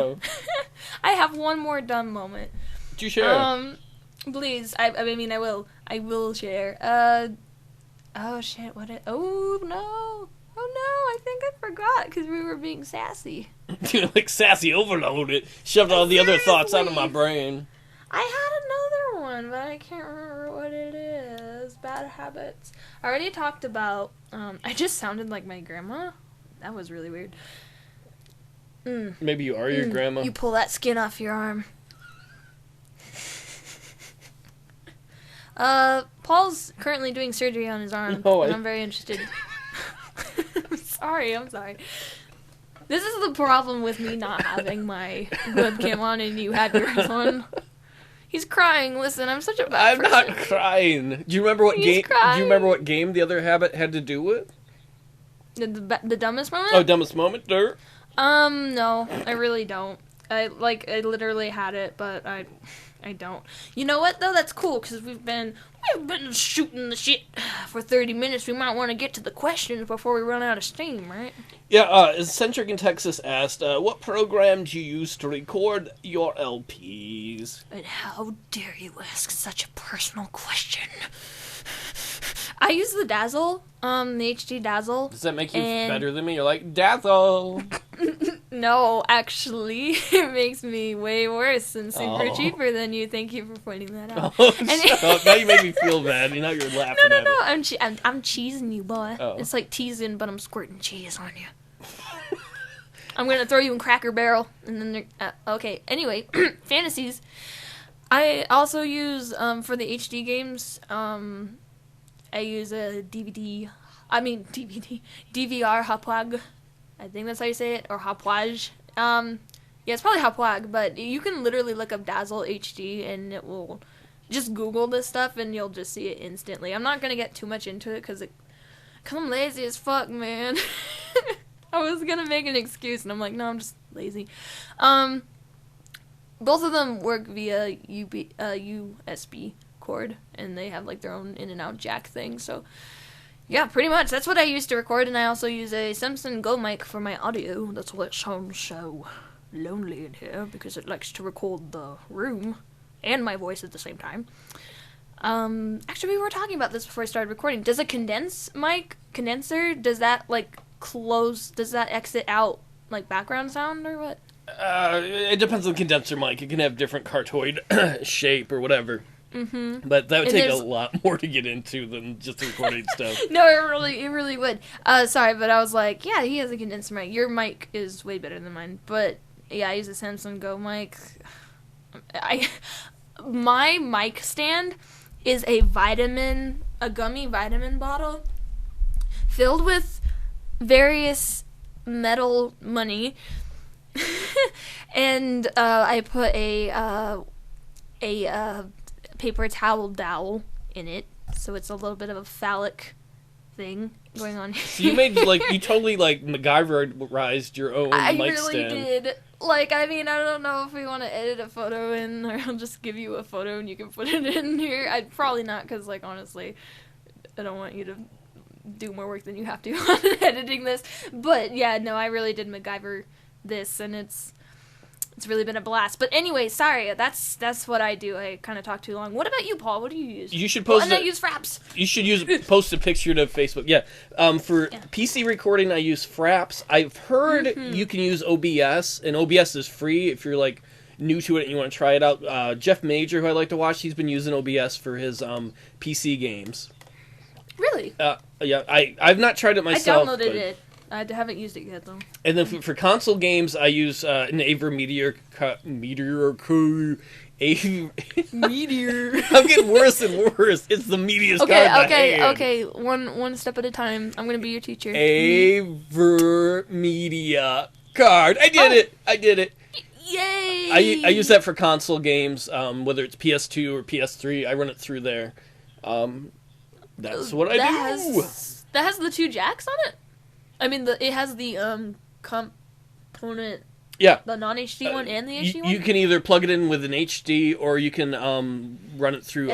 I have one more dumb moment. Did you share? Please, I mean, I will share. Oh shit, oh no, I think I forgot, because we were being sassy. Like sassy overload, it shoved all the other thoughts out of my brain. I had another one, but I can't remember what it is. Bad habits. I already talked about, I just sounded like my grandma. That was really weird. Maybe you are your grandma. You pull that skin off your arm. Paul's currently doing surgery on his arm, and I'm very interested. I'm sorry. This is the problem with me not having my webcam on and you had yours on. He's crying. Listen, I'm such a bad person. I'm not crying. Do you remember what game? Do you remember what game the other habit had to do with? The dumbest moment? Oh, dumbest moment, dirt. No, I really don't. I literally had it, but I don't. You know what though? That's cool, because we've been shooting the shit for 30 minutes. We might want to get to the questions before we run out of steam, right? Yeah. Eccentric in Texas asked, "What program do you use to record your LPs?" And how dare you ask such a personal question? I use the Dazzle, the HD Dazzle. Does that make you better than me? You're like, Dazzle. No, actually, it makes me way worse and super cheaper than you. Thank you for pointing that out. Now you made me feel bad. Now you're laughing at it. I'm cheesing you, boy. Oh. It's like teasing, but I'm squirting cheese on you. I'm gonna throw you in Cracker Barrel, and then okay. Anyway, fantasies. I also use for the HD games. I use a DVR Hapwag. I think that's how you say it, or Hapwaj. Yeah, it's probably Hapwag, but you can literally look up Dazzle HD, and it will just Google this stuff, and you'll just see it instantly. I'm not gonna get too much into it, because I'm lazy as fuck, man. I was gonna make an excuse, and I'm like, no, I'm just lazy. Both of them work via USB cord, and they have like their own in and out jack thing. So yeah, pretty much that's what I use to record, and I also use a Samsung Go mic for my audio. That's why it sounds so lonely in here, because it likes to record the room and my voice at the same time. Actually, we were talking about this before I started recording. Does a condenser, does that like close? Does that exit out like background sound or what? It depends on the condenser mic. It can have different cartoid shape or whatever. Mm-hmm. But that would take a lot more to get into than just recording stuff. No, it really would. Sorry, but I was like, yeah, he has a condenser mic. Your mic is way better than mine. But yeah, I use a Samsung Go mic. My mic stand is a gummy vitamin bottle filled with various metal money. And I put a paper towel dowel in it, so it's a little bit of a phallic thing going on here. So you totally MacGyverized your own mic really stand. Did. Like, I mean, I don't know if we want to edit a photo in, or I'll just give you a photo and you can put it in here. I'd probably not, because, like, honestly, I don't want you to do more work than you have to on editing this. But, yeah, no, I really did MacGyver this, and it's really been a blast. But anyway, sorry, that's what I do. I kind of talk too long. What about you, Paul? What do you use? You should post. I use Fraps. You should post a picture to Facebook. Yeah. For PC recording, I use Fraps. I've heard you can use OBS, and OBS is free if you're like new to it and you want to try it out. Jeff Major, who I like to watch, he's been using OBS for his PC games. Really? Yeah. I've not tried it myself. I downloaded it. I haven't used it yet, though. And then for console games, I use an Aver Meteor. Meteor. I'm getting worse and worse. It's the meatiest card Okay. One step at a time. I'm gonna be your teacher. Aver Media card. I did it. Yay! I use that for console games, whether it's PS2 or PS3. I run it through there. That's what I do. That has the two jacks on it? I mean, it has the component. Yeah. The non-HD one and the HD one? You can either plug it in with an HD or you can run it through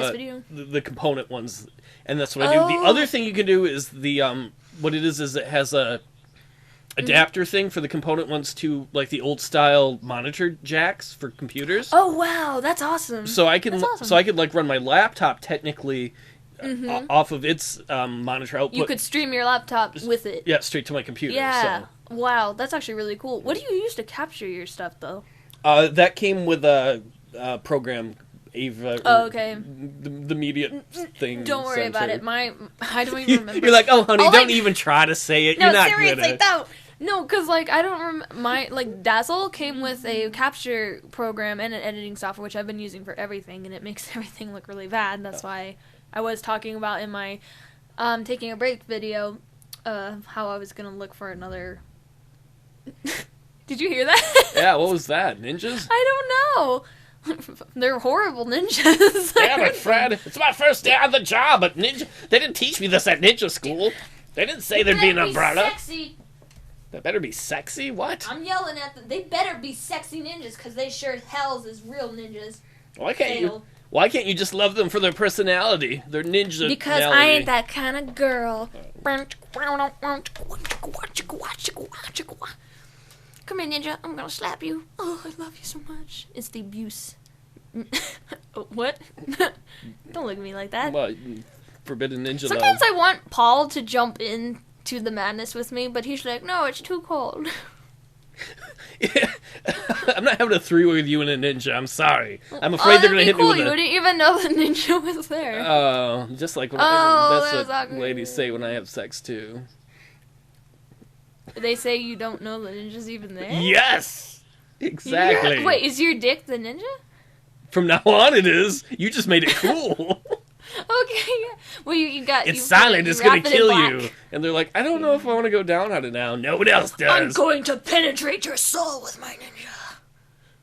the component ones. And that's what I do. The other thing you can do is what it is it has a adapter thing for the component ones to like the old style monitor jacks for computers. Oh wow, that's awesome. So I could like run my laptop technically off of its monitor output. You could stream your laptop with it. Yeah, straight to my computer. Yeah. So. Wow, that's actually really cool. What do you use to capture your stuff, though? That came with a program, Ava. Oh, okay. The media thing. Don't worry about it. I don't even remember. You're like, oh, honey, don't even try to say it. No, You're not seriously, good at it. don't. No, because, like, I don't remember. My, like, Dazzle came with a capture program and an editing software, which I've been using for everything, and it makes everything look really bad. That's why I was talking about in my taking a break video how I was going to look for another... Did you hear that? Yeah, what was that? Ninjas? I don't know. They're horrible ninjas. Damn it, Fred. It's my first day on the job, but they didn't teach me this at ninja school. They didn't say there'd be an umbrella. Sexy. They better be sexy? What? I'm yelling at them. They better be sexy ninjas, because they sure as hell is real ninjas. Why can't you just love them for their personality? Their ninja Because I ain't that kind of girl. Come here, ninja. I'm gonna slap you. Oh, I love you so much. It's the abuse. What? Don't look at me like that. Well, forbidden ninja Sometimes I want Paul to jump into the madness with me, but he's like, no, it's too cold. I'm not having a three-way with you and a ninja. I'm sorry. I'm afraid they're gonna hit me with You wouldn't even know the ninja was there. Oh, just like when that's what ladies say when I have sex too. They say you don't know the ninja's even there? Yes! Exactly. Wait, is your dick the ninja? From now on it is. You just made it cool. Okay, yeah. Well, you got... It's silent, it's gonna kill you. And they're like, I don't know if I want to go down on it now. No one else does. I'm going to penetrate your soul with my ninja.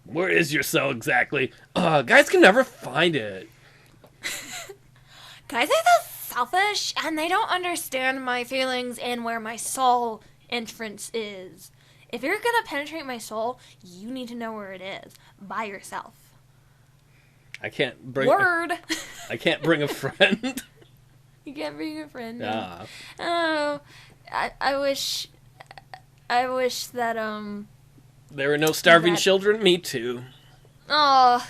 Where is your soul exactly? Guys can never find it. Guys are so selfish, and they don't understand my feelings and where my soul entrance is. If you're gonna penetrate my soul, you need to know where it is by yourself. I can't bring Word. I can't bring a friend. You can't bring a friend. Ah. Oh, I wish that There were no starving That- children. Me too. Oh,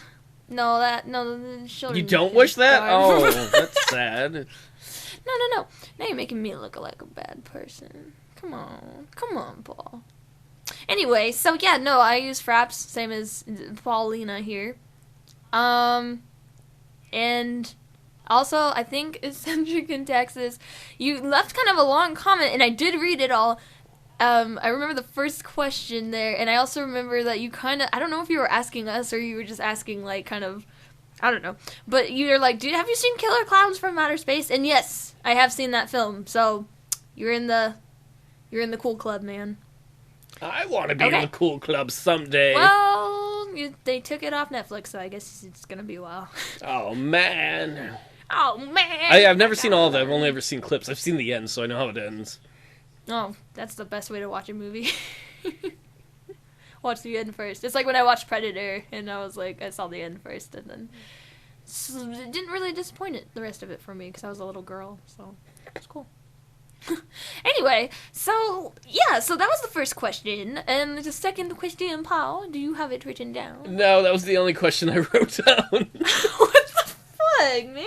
no, the children. You don't wish that? starve. Oh, that's sad. No. Now you're making me look like a bad person. Come on, Paul. Anyway, so yeah, no, I use fraps, same as Paulina here. And also, I think Eccentric in Texas, you left kind of a long comment, and I did read it all. I remember the first question there, and I also remember that you kind of, I don't know if you were asking us or you were just asking, like, kind of, I don't know. But you were like, dude, have you seen Killer Clowns from Outer Space? And yes, I have seen that film, so you're in the cool club, man. I want to be in the cool club someday. Well, they took it off Netflix, so I guess it's going to be a while. Oh, man. Oh, man! I've never seen all of that. I've only ever seen clips. I've seen the end, so I know how it ends. Oh, that's the best way to watch a movie. Watch the end first. It's like when I watched Predator, and I was like, I saw the end first, and then it didn't really disappoint the rest of it for me, because I was a little girl, so it's cool. Anyway, so that was the first question, and the second question, Paul, do you have it written down? No, that was the only question I wrote down. What the fuck, man?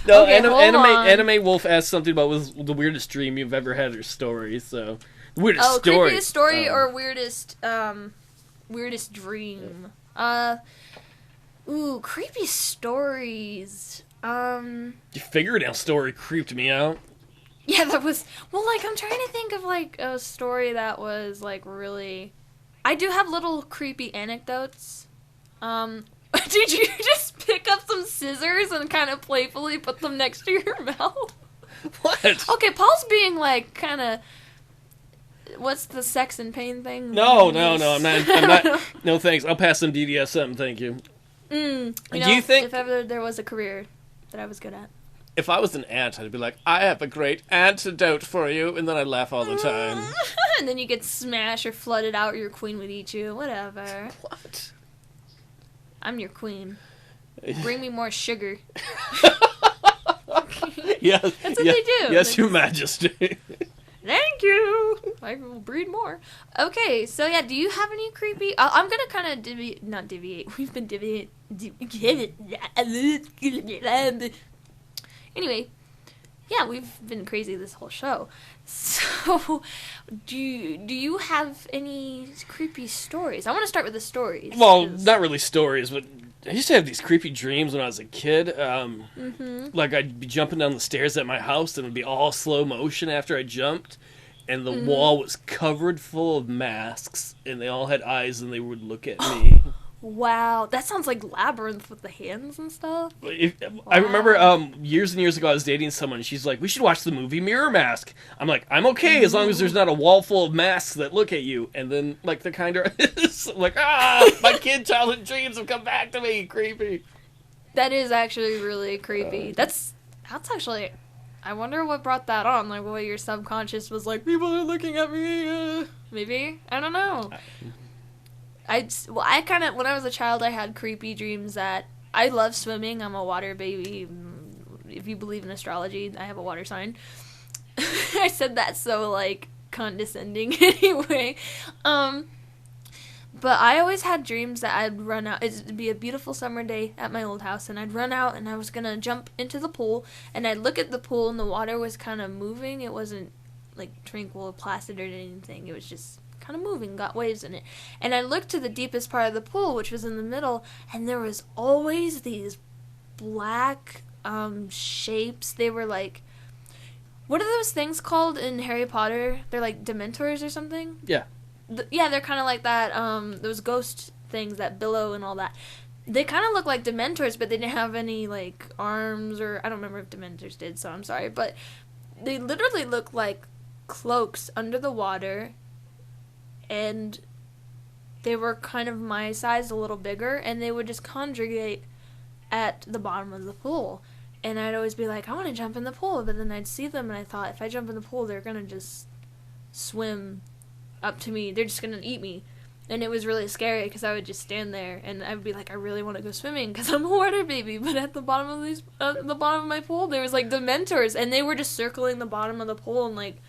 No, Okay, hold on. Anime Wolf asked something about was the weirdest dream you've ever had or story, so... Weirdest story. Creepiest story or weirdest dream? Creepy stories. Your fingernail story creeped me out. Yeah, that was... Well, like, I'm trying to think of, like, a story that was, like, really... I do have little creepy anecdotes. Did you just pick up some scissors and kind of playfully put them next to your mouth? What? Okay, Paul's being, like, kind of... What's the sex and pain thing? No, I'm not... No, thanks. I'll pass some DDSM, thank you. Do you think... If ever there was a career that I was good at. If I was an ant, I'd be like, I have a great antidote for you, and then I'd laugh all the time. And then you get smashed or flooded out, your queen would eat you, whatever. What? I'm your queen. Bring me more sugar. Yes, That's what they do. Yes, Your Majesty. Thank you. I will breed more. Okay, so yeah, do you have any creepy... I'm gonna kind of not deviate. We've been Anyway, yeah, we've been crazy this whole show. So, do you have any creepy stories? I want to start with the stories. Well, not really stories, but I used to have these creepy dreams when I was a kid. Like I'd be jumping down the stairs at my house, and it would be all slow motion after I jumped, and the wall was covered full of masks, and they all had eyes, and they would look at me. Wow, that sounds like Labyrinth with the hands and stuff. I remember years and years ago I was dating someone, and she's like, we should watch the movie Mirror Mask. I'm like, I'm okay as long as there's not a wall full of masks that look at you. And then, like, the kind of is like, my kid childhood dreams have come back to me. Creepy. That is actually really creepy. That's actually... I wonder what brought that on. Like, what your subconscious was like, people are looking at me. Maybe? I don't know. I kind of, when I was a child, I had creepy dreams that I love swimming. I'm a water baby. If you believe in astrology, I have a water sign. I said that so, like, condescending anyway. But I always had dreams that I'd run out. It'd be a beautiful summer day at my old house, and I'd run out, and I was going to jump into the pool, and I'd look at the pool, and the water was kind of moving. It wasn't, like, tranquil or placid or anything. It was just... kind of moving, got waves in it. And I looked to the deepest part of the pool, which was in the middle, and there was always these black shapes. They were like, what are those things called in Harry Potter? They're like Dementors or something? Yeah. Yeah, they're kind of like that, those ghost things that billow and all that. They kind of look like Dementors, but they didn't have any, like, arms, or I don't remember if Dementors did, so I'm sorry. But they literally look like cloaks under the water, and they were kind of my size, a little bigger, and they would just congregate at the bottom of the pool. And I'd always be like, I want to jump in the pool, but then I'd see them, and I thought, if I jump in the pool, they're going to just swim up to me. They're just going to eat me. And it was really scary because I would just stand there and I would be like, I really want to go swimming because I'm a water baby. But at the bottom of the bottom of my pool, there was like Dementors, and they were just circling the bottom of the pool. And like,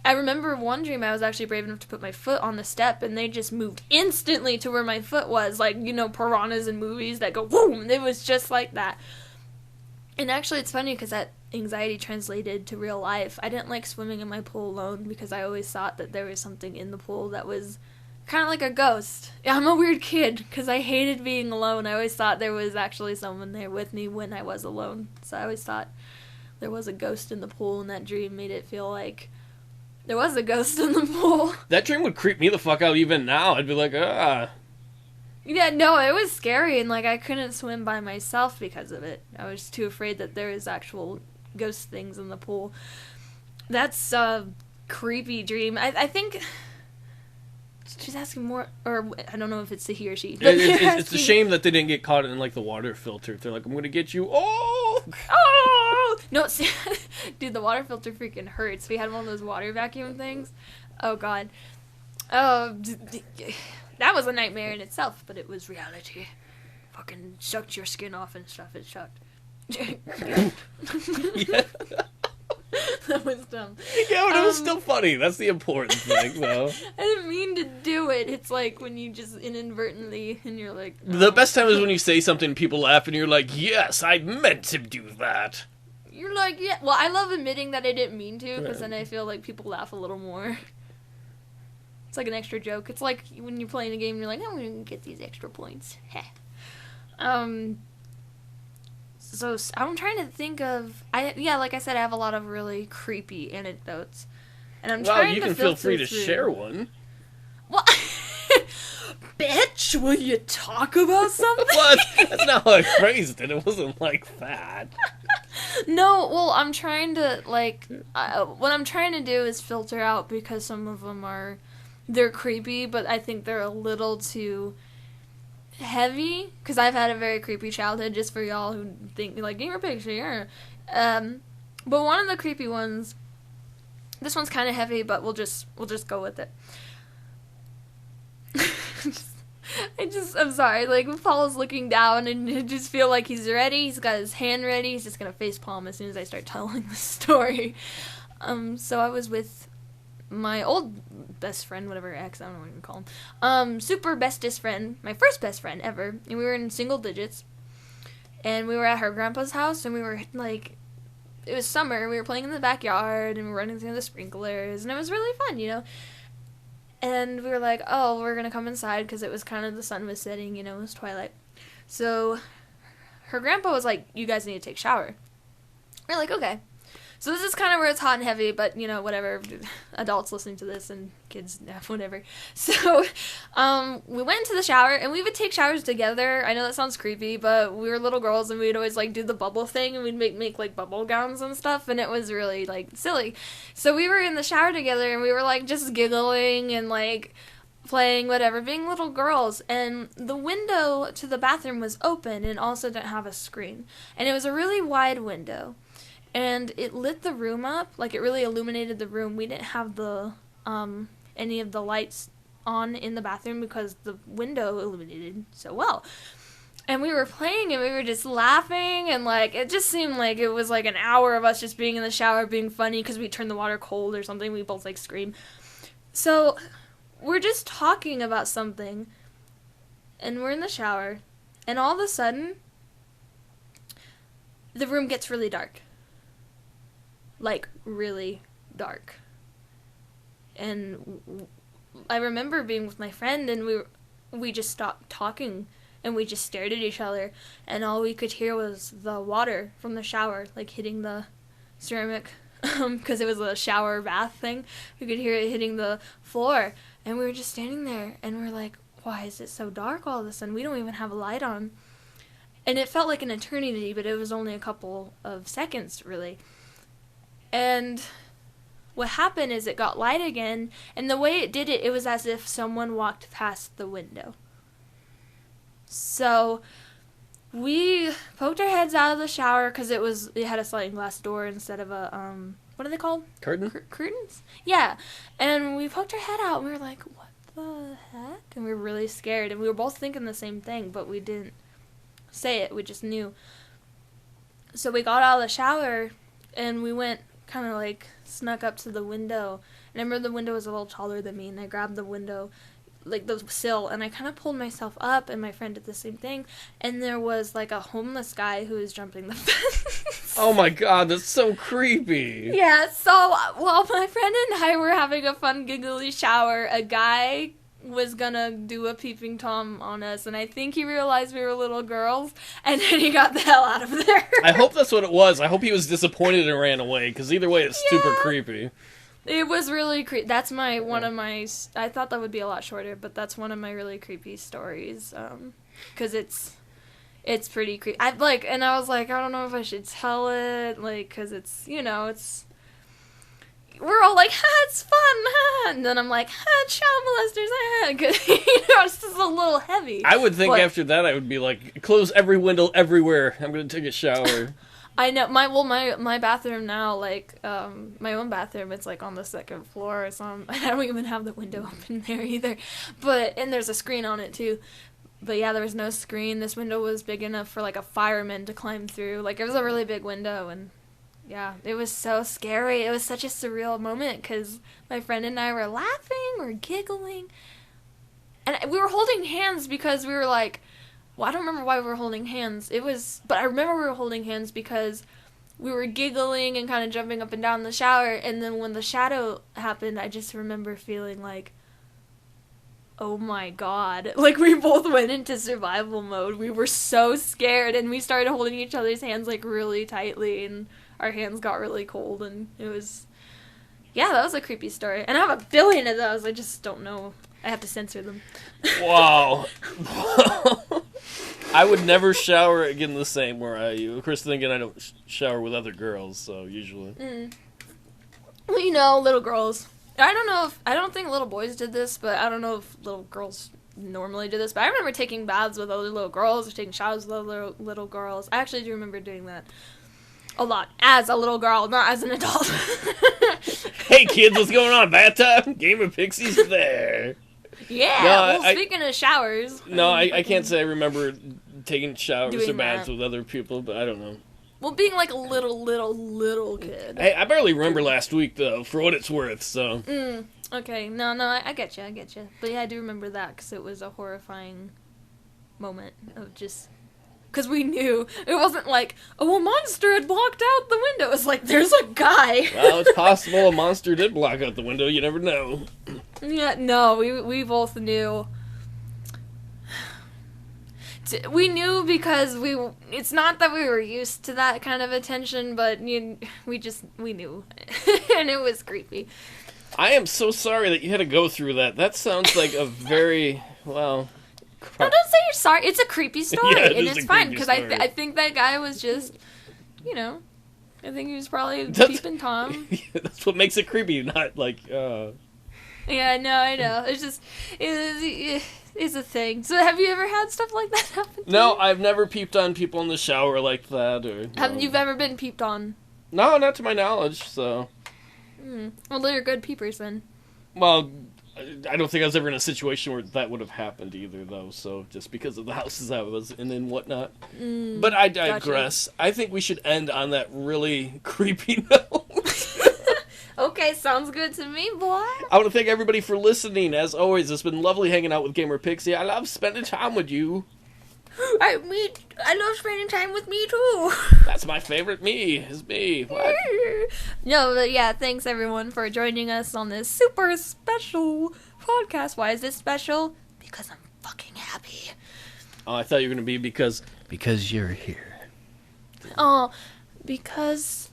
I remember one dream I was actually brave enough to put my foot on the step, and they just moved instantly to where my foot was, like, you know, piranhas in movies that go boom. It was just like that. And actually, it's funny because that anxiety translated to real life. I didn't like swimming in my pool alone because I always thought that there was something in the pool that was kind of like a ghost. I'm a weird kid because I hated being alone. I always thought there was actually someone there with me when I was alone. So I always thought there was a ghost in the pool, and that dream made it feel like there was a ghost in the pool. That dream would creep me the fuck out even now. I'd be like, ah. Yeah, no, it was scary, and like I couldn't swim by myself because of it. I was too afraid that there is actual ghost things in the pool. That's a creepy dream. I think she's asking more, or I don't know if it's a he or she. But it's a shame that they didn't get caught in like the water filter. They're like, I'm gonna get you. Oh no, dude, the water filter freaking hurts. We had one of those water vacuum things. Oh god. Oh, that was a nightmare in itself, but it was reality. Fucking sucked your skin off and stuff. It sucked. Yeah. That was dumb. Yeah, but it was still funny. That's the important thing, though. I didn't mean to do it. It's like when you just inadvertently, and you're like... Oh. The best time is when you say something and people laugh, and you're like, yes, I meant to do that. You're like, yeah. Well, I love admitting that I didn't mean to, because then I feel like people laugh a little more. It's like an extra joke. It's like when you're playing a game, and you're like, I'm going to get these extra points. Heh. So I'm trying to think of... like I said, I have a lot of really creepy anecdotes. And I'm trying to you can feel free to share one. Well, bitch, will you talk about something? What? That's not how I phrased it. It wasn't like that. No, well, I'm trying to, like... what I'm trying to do is filter out, because some of them they're creepy, but I think they're a little too heavy, because I've had a very creepy childhood, just for y'all who think, like, Gamerpixie, yeah. But one of the creepy ones, this one's kind of heavy, but we'll just go with it. I'm sorry, like, Paul's looking down, and I just feel like he's ready, he's got his hand ready, he's just gonna facepalm as soon as I start telling the story. So I was with my old best friend, whatever ex, I don't know what you call him, super bestest friend, my first best friend ever, and we were in single digits, and we were at her grandpa's house, and we were, like, it was summer, we were playing in the backyard, and we were running through the sprinklers, and it was really fun, you know, and we were like, oh, we're gonna come inside, because it was kind of, the sun was setting, you know, it was twilight, so her grandpa was like, you guys need to take a shower. We're like, okay. So this is kind of where it's hot and heavy, but, you know, whatever, adults listening to this and kids, whatever. So, we went into the shower, and we would take showers together. I know that sounds creepy, but we were little girls, and we'd always, like, do the bubble thing, and we'd make like, bubble gowns and stuff, and it was really, like, silly. So we were in the shower together, and we were, like, just giggling and, like, playing, whatever, being little girls, and the window to the bathroom was open and also didn't have a screen. And it was a really wide window. And it lit the room up, like it really illuminated the room. We didn't have the any of the lights on in the bathroom because the window illuminated so well. And we were playing and we were just laughing, and like it just seemed like it was like an hour of us just being in the shower being funny because we turned the water cold or something. We both like scream. So we're just talking about something, and we're in the shower, and all of a sudden the room gets really dark. Like, really dark. And I remember being with my friend, and we just stopped talking, and we just stared at each other, and all we could hear was the water from the shower, like, hitting the ceramic, because it was a shower bath thing. We could hear it hitting the floor, and we were just standing there, and we were like, why is it so dark all of a sudden? We don't even have a light on. And it felt like an eternity, but it was only a couple of seconds, really. And what happened is it got light again, and the way it did it, it was as if someone walked past the window. So we poked our heads out of the shower because it had a sliding glass door instead of a what are they called? Curtain? Curtains? Yeah. And we poked our head out, and we were like, what the heck? And we were really scared, and we were both thinking the same thing, but we didn't say it. We just knew. So we got out of the shower, and we went kind of like snuck up to the window. And I remember the window was a little taller than me, and I grabbed the window, like the sill, and I kind of pulled myself up, and my friend did the same thing. And there was like a homeless guy who was jumping the fence. Oh my god, that's so creepy. Yeah, so while my friend and I were having a fun giggly shower, a guy was gonna do a peeping Tom on us, and I think he realized we were little girls, and then he got the hell out of there. I hope that's what it was. I hope he was disappointed and ran away, because either way, it's super creepy. It was really creepy. That's one of my... I thought that would be a lot shorter, but that's one of my really creepy stories, because it's pretty creepy. And I was like, I don't know if I should tell it, like, because it's, it's... We're all like, it's fun, and then I'm like, child molesters, because, it's just a little heavy. I would think after that I would be like, close every window everywhere. I'm going to take a shower. I know, my bathroom now, like, my own bathroom, it's, like, on the second floor, so I don't even have the window open there either, and there's a screen on it, too. But yeah, there was no screen. This window was big enough for, like, a fireman to climb through. Like, it was a really big window, and... yeah, it was so scary. It was such a surreal moment because my friend and I were laughing, we were giggling, and we were holding hands because we were like, well, I don't remember why we were holding hands. But I remember we were holding hands because we were giggling and kind of jumping up and down in the shower, and then when the shadow happened, I just remember feeling like, oh my god. Like, we both went into survival mode. We were so scared, and we started holding each other's hands, like, really tightly, and our hands got really cold, and it was... yeah, that was a creepy story. And I have a billion of those, I just don't know. I have to censor them. Wow. I would never shower again the same where Of course, then again, I don't shower with other girls, so usually. Well, little girls. I don't think little boys did this, but I don't know if little girls normally do this, but I remember taking baths with other little girls, or taking showers with other little girls. I actually do remember doing that a lot, as a little girl, not as an adult. Hey kids, what's going on? Bath time? Gamerpixie's there. Yeah, speaking of showers. No, I can't say I remember taking showers or baths with other people, but I don't know. Well, being like a little kid. Hey, I barely remember last week, though, for what it's worth, so... okay, no, I get you. But yeah, I do remember that, because it was a horrifying moment of just... because we knew. It wasn't like, oh, a monster had blocked out the window. It was like, there's a guy. Well, it's possible a monster did block out the window. You never know. Yeah, no, we both knew. We knew because it's not that we were used to that kind of attention, but we knew. And it was creepy. I am so sorry that you had to go through that. That sounds like a very, well... No, don't say you're sorry. It's a creepy story, yeah, and it's fine, because I think that guy was just, I think he was probably peeping Tom. That's what makes it creepy, not like, Yeah, no, I know. It's just, it's a thing. So have you ever had stuff like that happen to No, you? I've never peeped on people in the shower like that, or... Have you ever been peeped on? No, not to my knowledge, so... Well, they're good peepers, then. Well... I don't think I was ever in a situation where that would have happened either, though, so just because of the houses I was in and whatnot. But I digress. Gotcha. I think we should end on that really creepy note. Okay, sounds good to me, boy. I want to thank everybody for listening. As always, it's been lovely hanging out with Gamerpixie. I love spending time with you. I love spending time with me, too. That's my favorite is me. What? No, but yeah, thanks everyone for joining us on this super special podcast. Why is this special? Because I'm fucking happy. Oh, I thought you were going to be because you're here. Oh, because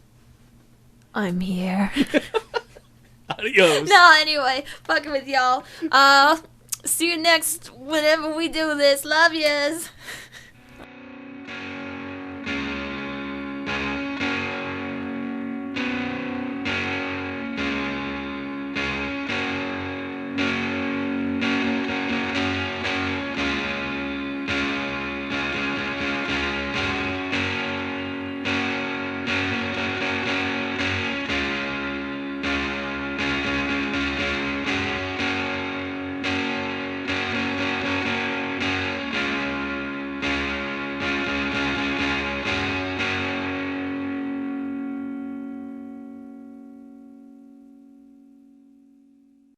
I'm here. Adios. No, anyway, fucking with y'all. See you next whenever we do this. Love yous.